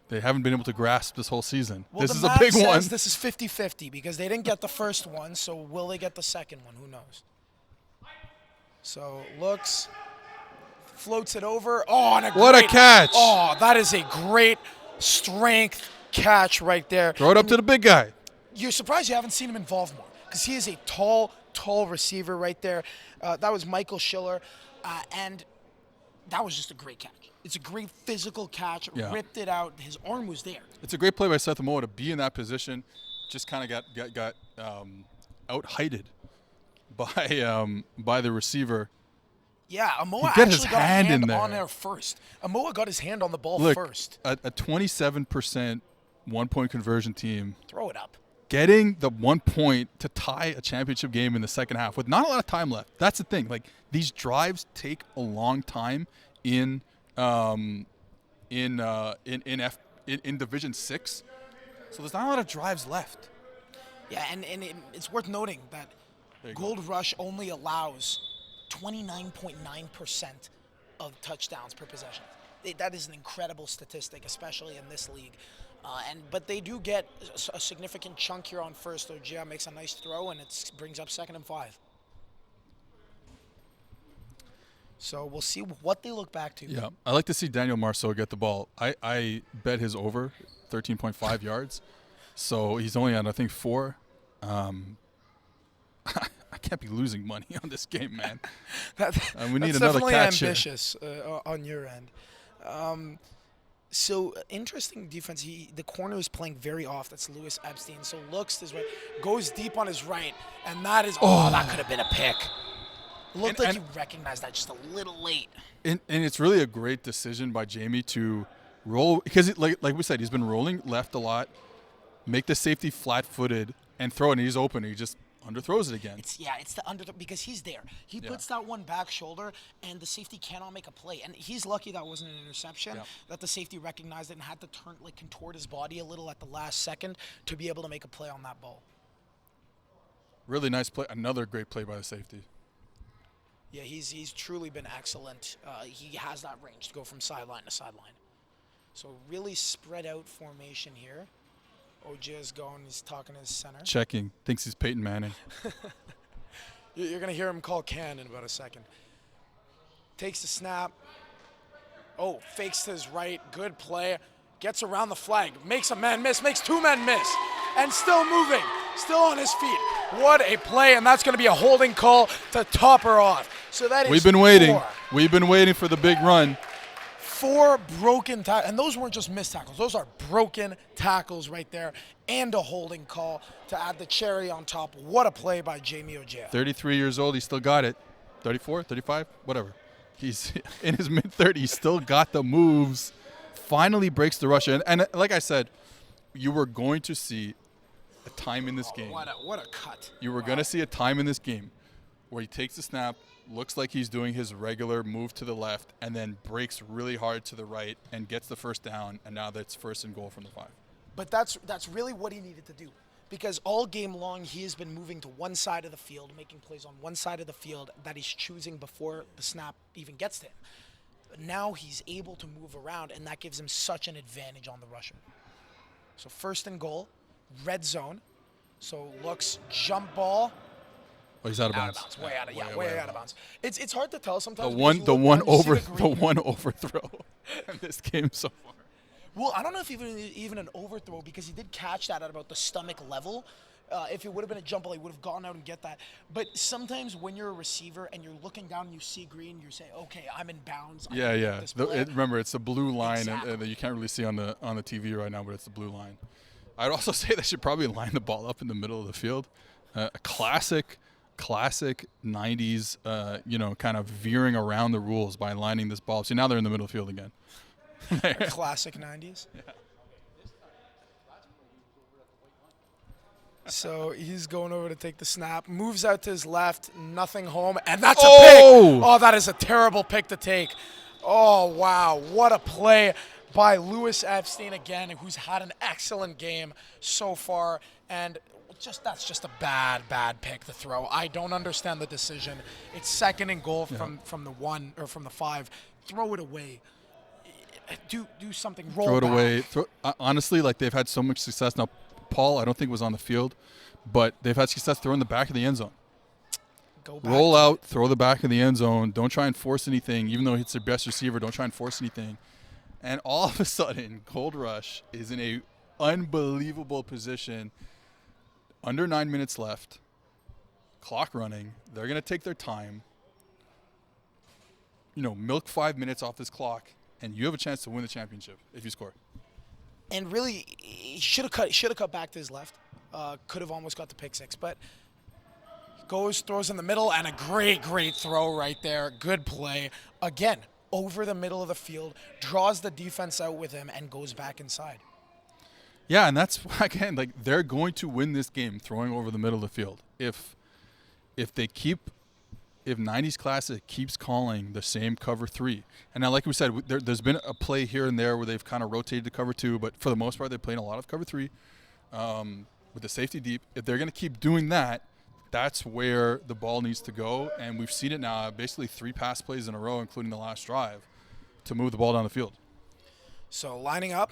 they haven't been able to grasp this whole season. Well, this is a big one. This is 50-50 because they didn't get the first one, so will they get the second one? Who knows? So looks, floats it over. Oh, and what a catch! Oh, that is a great strength catch right there. Throw it up to the big guy. You're surprised you haven't seen him involved more because he is a tall receiver right there. That was Michael Schiller, and that was just a great catch. It's a great physical catch. Yeah. Ripped it out. His arm was there. It's a great play by Seth Amoa to be in that position. Just kind of got out-heighted by the receiver. Yeah, Amoa He got his actually got a hand hand in there. on there first. Amoa got his hand on the ball Look, first. a 27% one-point conversion team. Throw it up. Getting the 1 point to tie a championship game in the second half with not a lot of time left. That's the thing. Like, these drives take a long time in Division 6. So there's not a lot of drives left. Yeah, and it's worth noting that GoldRush only allows 29.9% of touchdowns per possession. That is an incredible statistic, especially in this league. But they do get a significant chunk here on first. Ogia makes a nice throw, and it brings up 2nd and 5. So we'll see what they look back to. Yeah, I like to see Daniel Marceau get the ball. I bet his over 13.5 yards. So he's only at, I think, 4. I can't be losing money on this game, man. We need another catch here. That's definitely ambitious on your end. So interesting defense. The corner is playing very off. That's Lewis Epstein. So looks his right, goes deep on his right, and that is that could have been a pick. Looked like he recognized that just a little late. And it's really a great decision by Jamie to roll, because like we said, he's been rolling left a lot, make the safety flat-footed, and throw it, and he's open. And he just underthrows it again. It's the underthrow because he's there. He puts that one back shoulder, and the safety cannot make a play. And he's lucky that wasn't an interception, that the safety recognized it and had to contort his body a little at the last second to be able to make a play on that ball. Really nice play. Another great play by the safety. Yeah, he's truly been excellent. He has that range to go from sideline to sideline. So really spread out formation here. Ogia's going, he's talking to his center. Checking, thinks he's Peyton Manning. You're going to hear him call Can in about a second. Takes the snap. Oh, fakes to his right. Good play. Gets around the flag. Makes a man miss. Makes 2 men miss. And still moving. Still on his feet. What a play. And that's going to be a holding call to top her off. So that is We've been waiting. We've been waiting for the big run. 4 broken tackles. And those weren't just missed tackles. Those are broken tackles right there. And a holding call to add the cherry on top. What a play by Jamie Ogia. 33 years old. He still got it. 34, 35, whatever. He's in his mid-30s. Still got the moves. Finally breaks the rush. And like I said, you were going to see a time in this game. What a cut. You were going to see a time in this game where he takes the snap, looks like he's doing his regular move to the left, and then breaks really hard to the right and gets the first down, and now that's 1st and goal from the 5. But that's really what he needed to do, because all game long he has been moving to one side of the field, making plays on one side of the field that he's choosing before the snap even gets to him. But now he's able to move around, and that gives him such an advantage on the rusher. So 1st and goal, red zone. So looks jump ball. Oh, he's out of bounds. Way out of bounds. It's hard to tell sometimes. The one overthrow in this game so far. Well, I don't know if even an overthrow, because he did catch that at about the stomach level. If it would have been a jump ball, he would have gone out and get that. But sometimes when you're a receiver and you're looking down and you see green, you say, okay, I'm in bounds. Remember, it's the blue line Exactly. that you can't really see on the TV right now, but it's the blue line. I'd also say they should probably line the ball up in the middle of the field. A classic 90s, kind of veering around the rules by lining this ball. So now they're in the middle of the field again. Classic 90s. Yeah. So he's going over to take the snap, moves out to his left, nothing home, and that's a pick. Oh, that is a terrible pick to take. Oh, wow. What a play by Lewis Epstein again, who's had an excellent game so far. And that's just a bad pick to throw. I don't understand the decision. It's 2nd and goal from the 1 or from the 5. Throw it away. Do something. Roll Throw it back. away. Honestly, like, they've had so much success now. Paul, I don't think was on the field, but they've had success throwing the back of the end zone. Go back. Roll out, throw the back of the end zone. Don't try and force anything. Even though it's their best receiver, don't try and force anything. And all of a sudden, GoldRush is in a unbelievable position. Under 9 minutes left. Clock running. They're going to take their time. Milk 5 minutes off this clock, and you have a chance to win the championship if you score. And really, he should have cut back to his left. Could have almost got the pick 6, but throws in the middle, and a great throw right there. Good play. Again, over the middle of the field, draws the defense out with him, and goes back inside. Yeah, and that's why, again, like, they're going to win this game throwing over the middle of the field. If 90s Classic keeps calling the same cover 3. And now, like we said, there's been a play here and there where they've kind of rotated to cover 2, but for the most part, they're playing a lot of cover 3 with the safety deep. If they're going to keep doing that, that's where the ball needs to go. And we've seen it now, basically 3 pass plays in a row, including the last drive, to move the ball down the field. So lining up,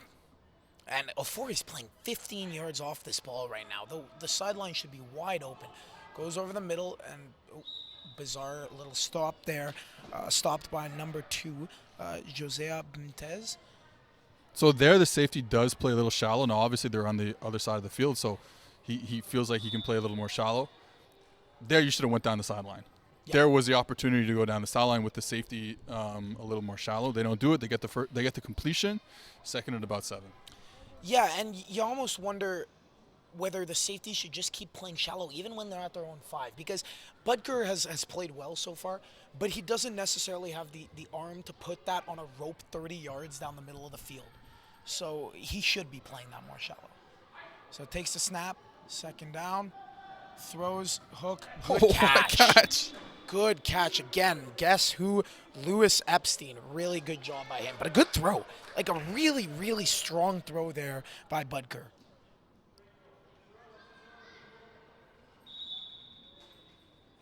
And Ofori's playing 15 yards off this ball right now. The sideline should be wide open. Goes over the middle, and bizarre little stop there. Stopped by number 2, Josea Bintez. So there, the safety does play a little shallow. Now, obviously, they're on the other side of the field, so he feels like he can play a little more shallow. There, you should have went down the sideline. Yeah. There was the opportunity to go down the sideline with the safety a little more shallow. They don't do it. They get the completion, second at about 7. Yeah, and you almost wonder whether the safety should just keep playing shallow even when they're at their own 5. Because Butker has played well so far, but he doesn't necessarily have the arm to put that on a rope 30 yards down the middle of the field. So he should be playing that more shallow. So takes the snap, second down, throws, hook, good catch. Good catch again. Guess who? Louis Epstein. Really good job by him. But a good throw. Like a really, really strong throw there by Butker.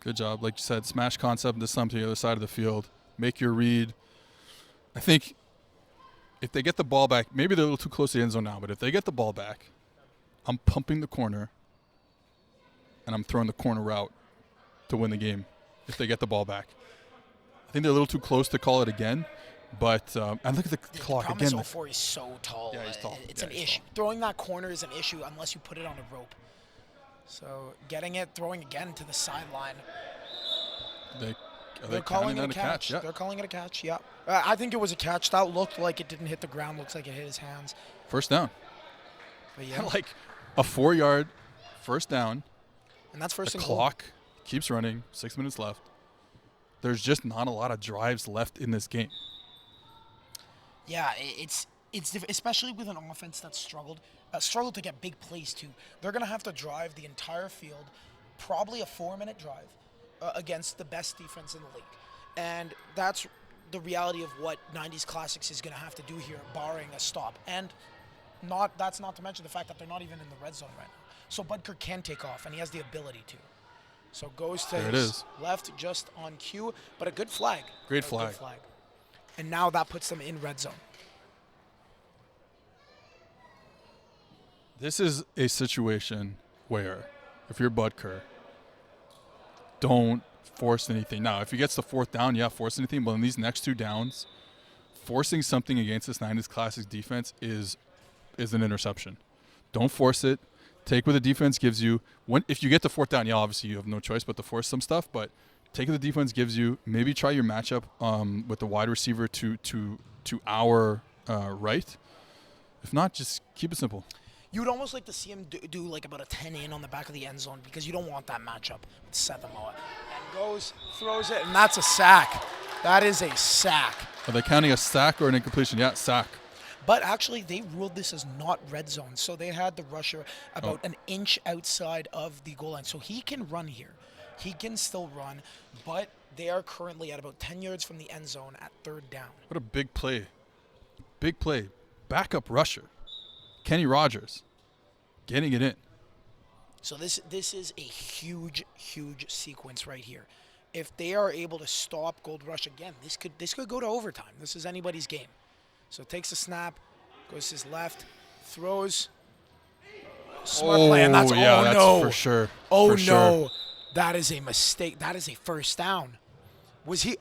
Good job. Like you said, smash concept this time to the other side of the field. Make your read. I think if they get the ball back, maybe they're a little too close to the end zone now, but if they get the ball back, I'm pumping the corner, and I'm throwing the corner route to win the game if they get the ball back. I think they're a little too close to call it again, but and look at the clock again. The problem is so tall. Yeah, he's tall. It's an issue. Tall. Throwing that corner is an issue unless you put it on a rope. So getting it, throwing again to the sideline. They're calling it a catch. Yeah. They're calling it a catch, yeah. I think it was a catch. That looked like it didn't hit the ground. Looks like it hit his hands. First down. But yeah. Like a 4-yard first down. And that's first and goal. The clock keeps running. 6 minutes left. There's just not a lot of drives left in this game. Yeah, it's especially with an offense that's struggled to get big plays too. They're going to have to drive the entire field, probably a 4-minute drive, against the best defense in the league. And that's the reality of what 90s Classics is going to have to do here, barring a stop. And that's not to mention the fact that they're not even in the red zone right now. So Butker can take off, and he has the ability to. So goes to his left just on cue, but a good flag. Great flag. Good flag. And now that puts them in red zone. This is a situation where, if you're Butker, don't force anything. Now, if he gets the 4th down, yeah, force anything. But in these next 2 downs, forcing something against this 90s Classics defense is an interception. Don't force it. Take what the defense gives you. If you get the 4th down, yeah, obviously you have no choice but to force some stuff. But take what the defense gives you. Maybe try your matchup with the wide receiver to our right. If not, just keep it simple. You would almost like to see him do like about a 10 in on the back of the end zone because you don't want that matchup with Seth Amoa. And goes, throws it, and that's a sack. That is a sack. Are they counting a sack or an incompletion? Yeah, sack. But actually, they ruled this as not red zone. So they had the rusher about an inch outside of the goal line. So he can run here. He can still run, but they are currently at about 10 yards from the end zone at 3rd down. What a big play. Big play. Backup rusher. Kenny Rogers getting it in. So this is a huge, huge sequence right here. If they are able to stop GoldRush again, this could go to overtime. This is anybody's game. So takes a snap, goes to his left, throws. Smart play, and that's no. For sure. Oh for no, sure. That is a mistake. That is a first down.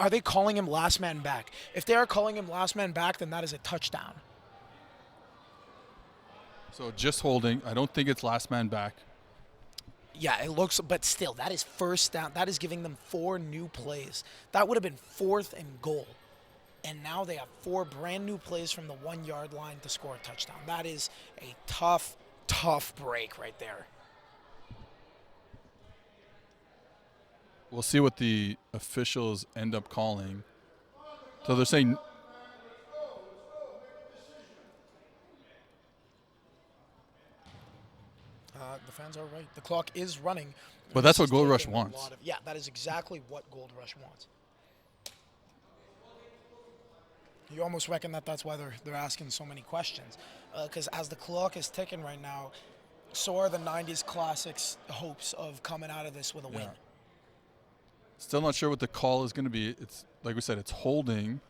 Are they calling him last man back? If they are calling him last man back, then that is a touchdown. So just holding. I don't think it's last man back. Yeah, it looks, but still, that is first down. That is giving them 4 new plays. That would have been 4th and goal. And now they have 4 brand new plays from the 1-yard line to score a touchdown. That is a tough, tough break right there. We'll see what the officials end up calling. So they're saying the fans are right. The clock is running. But that's what GoldRush wants. Yeah, that is exactly what GoldRush wants. You almost reckon that's why they're asking so many questions. Because as the clock is ticking right now, so are the 90s Classics' hopes of coming out of this with a win. Still not sure what the call is going to be. It's like we said, it's holding.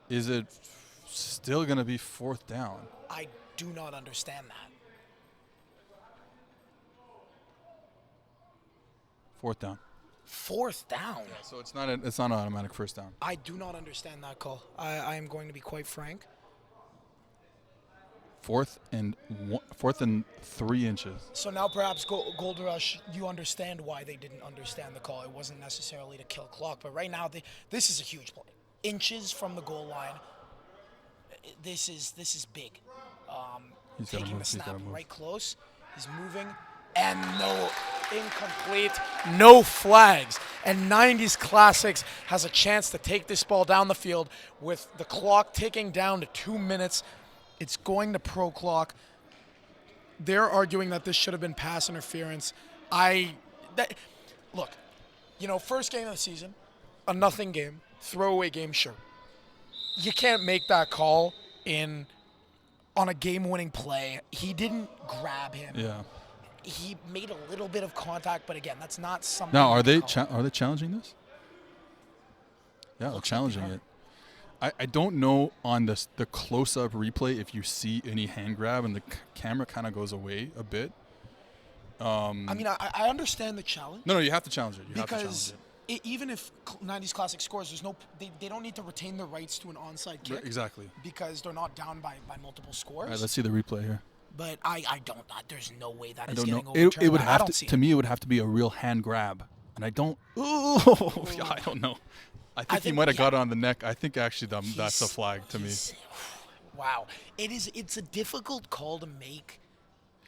Is it still going to be 4th down? do not understand that. 4th down. 4th down? So it's not an automatic first down. I do not understand that call. I am going to be quite frank. 4th and 3 inches. So now perhaps GoldRush, you understand why they didn't understand the call. It wasn't necessarily to kill clock, but right now this is a huge play. Inches from the goal line. This is big. Taking the snap right close. He's moving, and no, incomplete, no flags. And 90s Classics has a chance to take this ball down the field with the clock ticking down to 2 minutes. It's going to pro clock. They're arguing that this should have been pass interference. Look, first game of the season, a nothing game, throwaway game, sure. You can't make that call on a game-winning play. He didn't grab him. Yeah. He made a little bit of contact, but again, that's not something. Now, are they challenging this? Yeah, they're challenging it. I don't know on the close-up replay if you see any hand grab, and the camera kind of goes away a bit. I understand the challenge. No, you have to challenge it. Because even if 90s Classic scores, they don't need to retain the rights to an onside kick. Exactly. Because they're not down by multiple scores. All right, let's see the replay here. But I don't. There's no way that is getting overturned. It would have to me. It would have to be a real hand grab, and I don't. I don't know. I think he might have got it on the neck. I think actually that's a flag to me. Wow, it's a difficult call to make.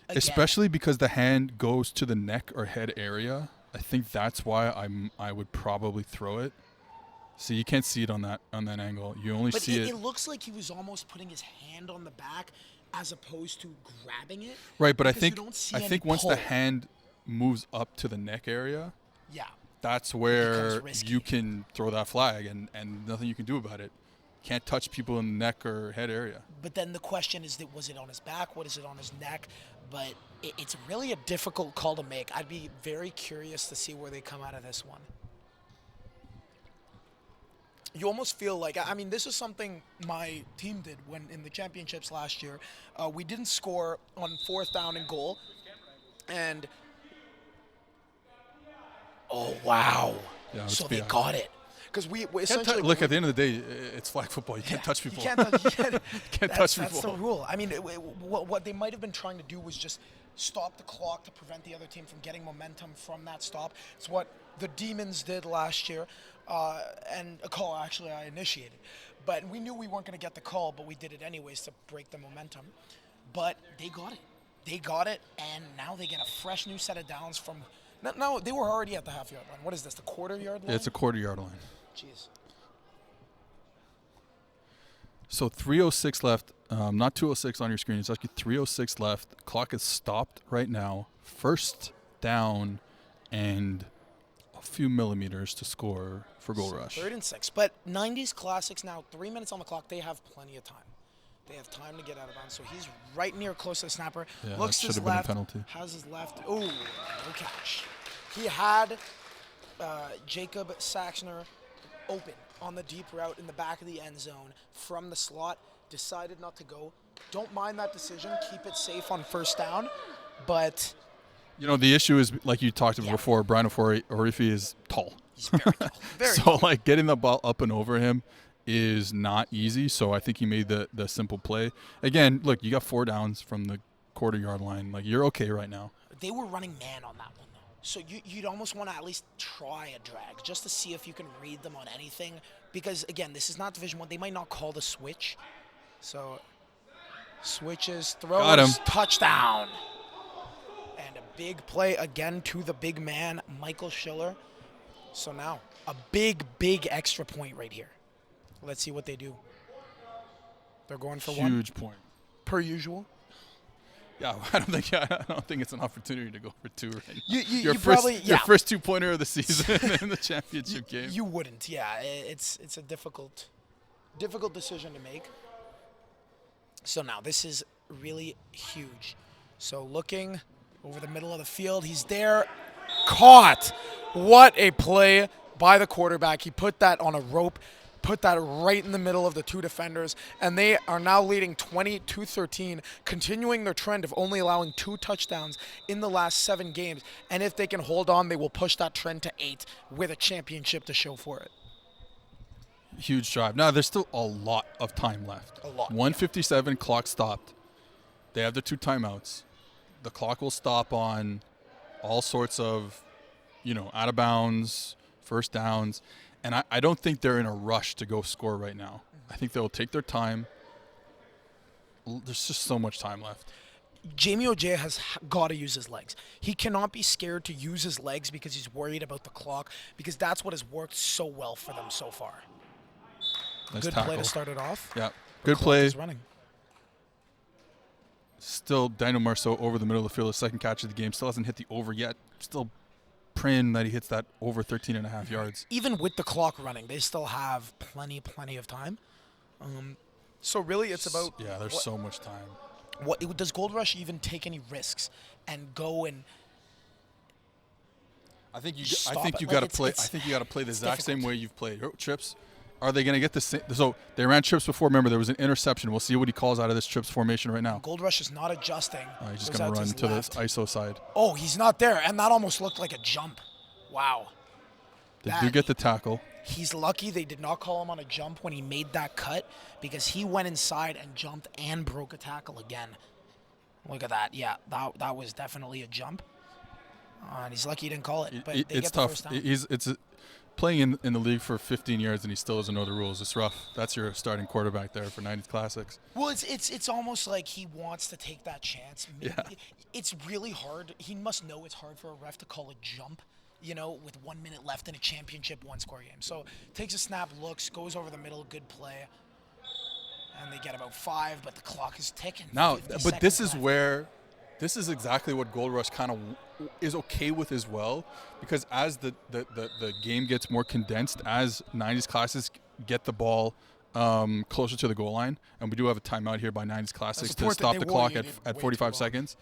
Again. Especially because the hand goes to the neck or head area. I think that's why I would probably throw it. So you can't see it on that angle. You only see it. It looks like he was almost putting his hand on the back as opposed to grabbing it. Right, but I think once pull. the hand moves up to the neck area, that's where you can throw that flag and nothing you can do about it. Can't touch people in the neck or head area. But then the question is, was it on his back? What is it on his neck? But it's really a difficult call to make. I'd be very curious to see where they come out of this one. You almost feel like, this is something my team did when in the championships last year. We didn't score on 4th down and goal. And, oh, wow. Yeah, so they got it. Because we essentially... Look, at the end of the day, it's flag football. You can't touch people. You can't touch people. That's the rule. What they might have been trying to do was just stop the clock to prevent the other team from getting momentum from that stop. It's what the Demons did last year. And a call, actually, I initiated. But we knew we weren't going to get the call, but we did it anyways to break the momentum. But they got it. They got it, and now they get a fresh new set of downs from... No, they were already at the half-yard line. What is this, the quarter-yard line? Yeah, it's a quarter-yard line. Jeez. So 3:06 left. Not 2:06 on your screen. It's actually 3:06 left. Clock is stopped right now. First down and a few millimeters to score for GoldRush. 3rd and 6. But 90s Classics now, 3 minutes on the clock. They have plenty of time. They have time to get out of bounds. So he's right near close to the snapper. Yeah, looks that his should have left. been a penalty. Has his left. Oh, no catch. He had Jacob Saxner open on the deep route in the back of the end zone from the slot. Decided not to go. Don't mind that decision. Keep it safe on 1st down. But... the issue is, like you talked about before, Brian Orifi is tall. He's very tall. Very so, tall. Getting the ball up and over him is not easy. So, I think he made the simple play. Again, look, you got 4 downs from the quarter-yard line. You're okay right now. They were running man on that one, though. So you'd almost want to at least try a drag just to see if you can read them on anything. Because, again, this is not Division 1. They might not call the switch. So, switches, throws, touchdown. And a big play again to the big man, Michael Schiller. So now, a big extra point right here. Let's see what they do. They're going for one. Huge point. Per usual. Yeah, I don't think it's an opportunity to go for 2 right now. Your first 2-pointer of the season in the championship game. You wouldn't, yeah. It's a difficult decision to make. So now this is really huge. So looking over the middle of the field, he's there, caught. What a play by the quarterback. He put that on a rope. put that right in the middle of the two defenders, and they are now leading 20-13, continuing their trend of only allowing 2 touchdowns in the last 7 games. And if they can hold on, they will push that trend to 8 with a championship to show for it. Huge drive. Now, there's still a lot of time left. A lot. 1:57, clock stopped. They have the 2 timeouts. The clock will stop on all sorts of, out of bounds, first downs. And I don't think they're in a rush to go score right now. I think they'll take their time. There's just so much time left. Jamie Ojea has got to use his legs. He cannot be scared to use his legs because he's worried about the clock, because that's what has worked so well for them so far. Nice Good tackle. play to start it off. Yeah, The good clock play. is running. Still, Daniel Marceau over the middle of the field, his second catch of the game. Still hasn't hit the over yet. Still praying that he hits that over 13.5 yards. Even with the clock running, they still have plenty of time. So really, it's about there's so much time. what does GoldRush even take any risks and go and I think you stop got it? to Like, play. it's I think you got to play the it's exact same difficult. way you've played. Trips. Are they going to get the same? So they ran trips before. Remember, there was an interception. We'll see what he calls out of this trips formation right now. GoldRush is not adjusting. He's just Goes going out to run his to the left. ISO side. Oh, he's not there, and that almost looked like a jump. Wow. They do get the tackle. He's lucky they did not call him on a jump when he made that cut, because he went inside and jumped and broke a tackle again. Look at that. Yeah, that was definitely a jump. And he's lucky he didn't call it. But they It's get the tough. first down. It's playing in the league for 15 years and he still doesn't know the rules. It's rough. That's your starting quarterback there for 90s Classics. Well, it's almost like he wants to take that chance. Yeah. It's really hard. He must know it's hard for a ref to call a jump, with 1 minute left in a championship one-score game. So takes a snap, looks, goes over the middle, good play. And they get about 5, but the clock is ticking. Now, 50 but this seconds is left. this is exactly what GoldRush kind of is okay with as well, because as the game gets more condensed, as 90s Classics get the ball closer to the goal line, and we do have a timeout here by 90s Classics to support that stop they the wore, clock you need at way 45 too seconds.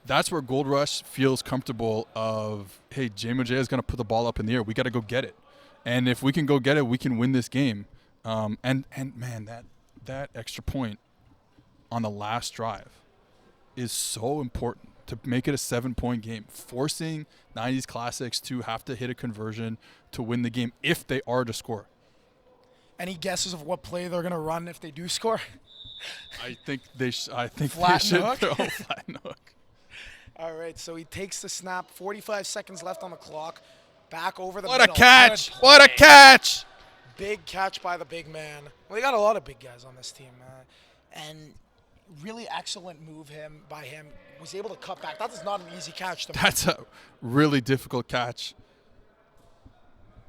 That's where GoldRush feels comfortable of, hey, Jamie Ojea is going to put the ball up in the air. We got to go get it. And if we can go get it, we can win this game. And man, that extra point on the last drive is so important to make it a 7-point game, forcing 90s Classics to have to hit a conversion to win the game if they are to score. Any guesses of what play they're going to run if they do score? I think they Flat should hook? throw a flat hook. All right, so he takes the snap. 45 seconds left on the clock. Back over the What middle. a catch! Good What a play. catch! Big catch by the big man. Well, they got a lot of big guys on this team, and really excellent move by him. Was able to cut back. That is not an easy catch to make. That's a really difficult catch.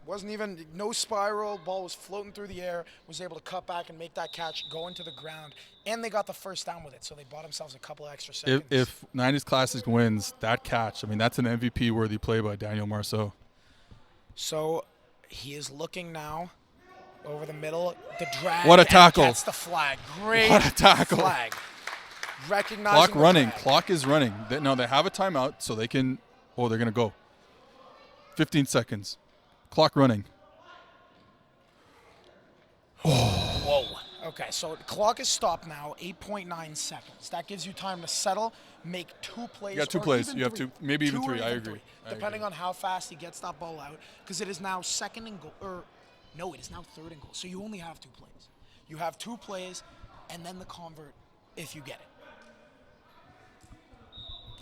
Wasn't even no spiral. Ball was floating through the air. Was able to cut back and make that catch, go into the ground, and they got the first down with it. So they bought themselves a couple extra seconds. If 90s Classics wins, that catch, I mean, that's an MVP-worthy play by Daniel Marceau. So he is looking now over the middle. The drag. What a and tackle. Gets the flag. Great What a tackle. flag. Recognizing Clock the running. drag. Clock is running. They have a timeout, so they can – they're going to go. 15 seconds. Clock running. Whoa. Okay, so the clock is stopped now, 8.9 seconds. That gives you time to settle, make 2 plays. You got 2 or plays. even You have 3. 2, maybe even 2 or 3. I agree. Depending on how fast he gets that ball out, because it is now second and goal. It is now third and goal. So you only have 2 plays. You have 2 plays, and then the convert if you get it.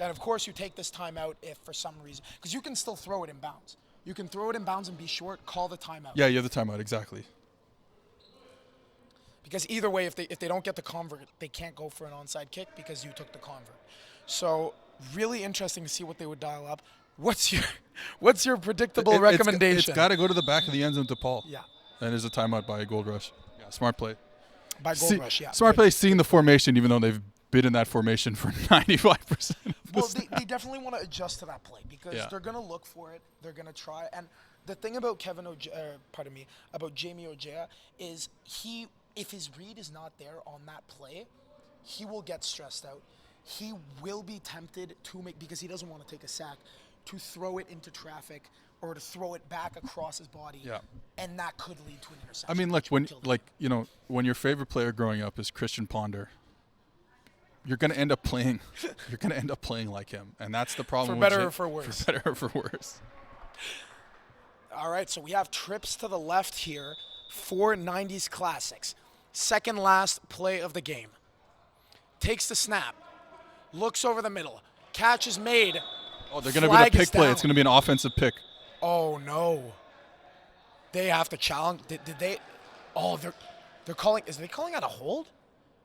And of course, you take this timeout if for some reason, because you can still throw it in bounds. You can throw it in bounds and be short, call the timeout. Yeah, you have the timeout, exactly. Because either way, if they don't get the convert, they can't go for an onside kick because you took the convert. So really interesting to see what they would dial up. What's your predictable recommendation? It's got to go to the back of the end zone to Paul. Yeah. And there's a timeout by GoldRush. Yeah, smart play. By GoldRush, yeah. Smart play seeing the formation, even though they've been in that formation for 95% of the Well, snap. they definitely want to adjust to that play because they're going to look for it. They're going to try. And the thing about about Jamie Ojea is if his read is not there on that play, he will get stressed out. He will be tempted to make, because he doesn't want to take a sack, to throw it into traffic or to throw it back across his body. Yeah. And that could lead to an interception. I mean, look, which would kill the game. when your favorite player growing up is Christian Ponder, you're going to end up playing. You're going to end up playing like him, and that's the problem. For with better or for worse. For better or for worse. All right, so we have trips to the left here for 90s Classics. Second last play of the game. Takes the snap. Looks over the middle. Catch is made. Oh, they're going to be a pick play. It's going to be an offensive pick. Oh, no. They have to challenge. Did they? Oh, they're calling. Is they calling out a hold?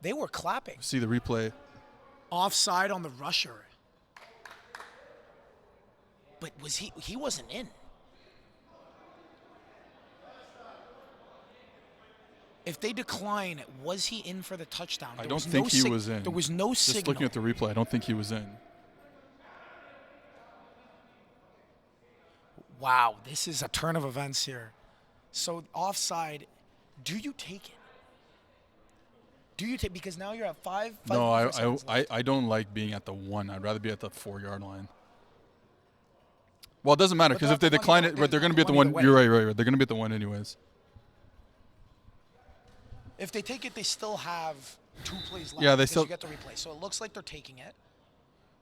They were clapping. See the replay. Offside on the rusher. But was he wasn't in. If they decline, was he in for the touchdown? I don't think he was in. There was no Just signal. looking at the replay, I don't think he was in. Wow, this is a turn of events here. So offside, do you take it? Do you take, because now you're at five No, seconds left. I don't like being at the 1. I'd rather be at the 4-yard line. Well, it doesn't matter, because if they decline it, they're going to be at the 1. You're right. They're going to be at the 1 anyways. If they take it, they still have 2 plays left. Yeah, they because still you get to replay. So it looks like they're taking it.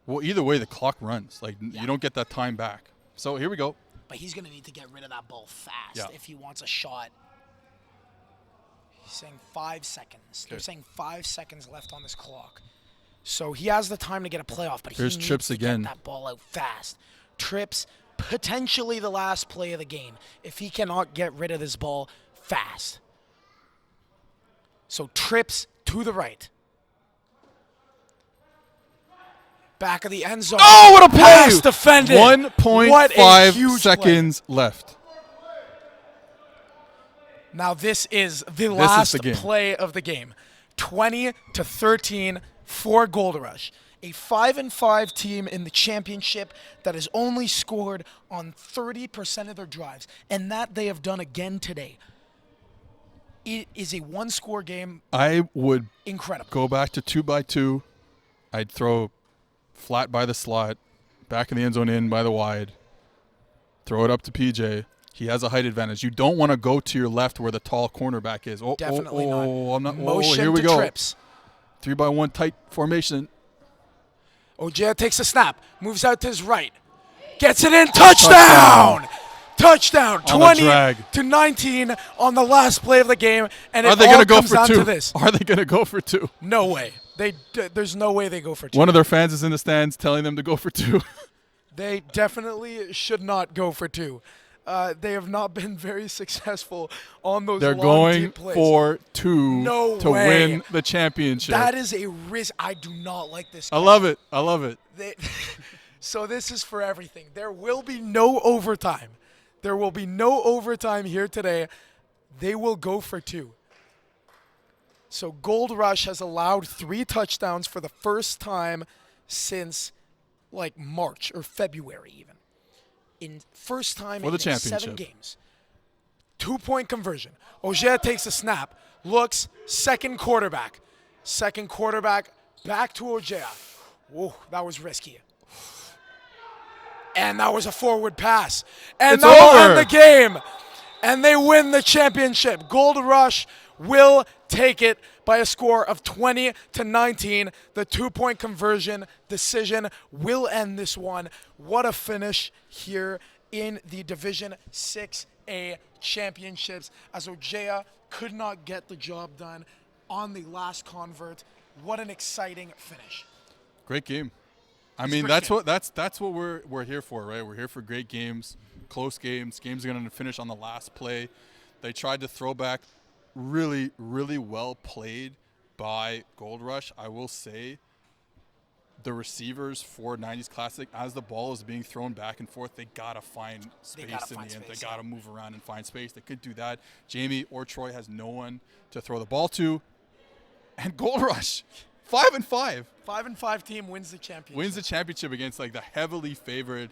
Well, either way, the clock runs. Like, Yeah. you don't get that time back. So here we go. But he's going to need to get rid of that ball fast Yeah. if he wants a shot. He's saying 5 seconds. They're Okay. saying 5 seconds left on this clock. So he has the time to get a playoff, but Here's he needs trips to again. get that ball out fast. Trips, potentially the last play of the game, if he cannot get rid of this ball fast. So trips to the right. Back of the end zone. Oh, what a play! Pass defended. What a 1.5 huge seconds left. Now this is the last the game. play of the game. 20-13 for GoldRush. A 5-5 team in the championship that has only scored on 30% of their drives, and that they have done again today. It is a 1-score game. I would Incredible. go back to 2x2. I'd throw flat by the slot, back in the end zone, in by the wide. Throw it up to PJ. He has a height advantage. You don't want to go to your left where the tall cornerback is. Definitely not. I'm not. Motion Here we to go. trips. 3x1 tight formation. Ojea takes a snap, moves out to his right, gets it in, touchdown! Touchdown! On the drag. 20-19 on the last play of the game, and Are it they all going to go comes for down 2? to this. Are they going to go for 2? No way. There's no way they go for 2. One of their fans is in the stands telling them to go for 2. They definitely should not go for 2. They have not been very successful on those They're long, going deep plays. for 2 No to way. win the championship. That is a risk. I do not like this. I love it. I love it. So this is for everything. There will be no overtime. There will be no overtime here today. They will go for 2. So GoldRush has allowed 3 touchdowns for the first time since like March or February even. In first time For in the 7 championship. games. 2-point conversion. Ojea takes a snap, looks, second quarterback. Second quarterback, back to Ojea. Whoa, that was risky. And that was a forward pass. And It's that will over. end the game. And they win the championship. GoldRush will take it by a score of 20-19. The 2-point conversion decision will end this one. What a finish here in the Division 6A championships as Ojea could not get the job done on the last convert. What an exciting finish. Great game. I It's mean, great that's what we're here for, right? We're here for great games, close games. Games are going to finish on the last play. They tried to throw back, really, really well played by GoldRush. I will say, the receivers for 90s Classic, as the ball is being thrown back and forth, they gotta find space in the end. They gotta move around and find space. They could do that. Jamie or Troy has no one to throw the ball to, and GoldRush, 5-5. 5-5 team wins the championship. Wins the championship against like the heavily favored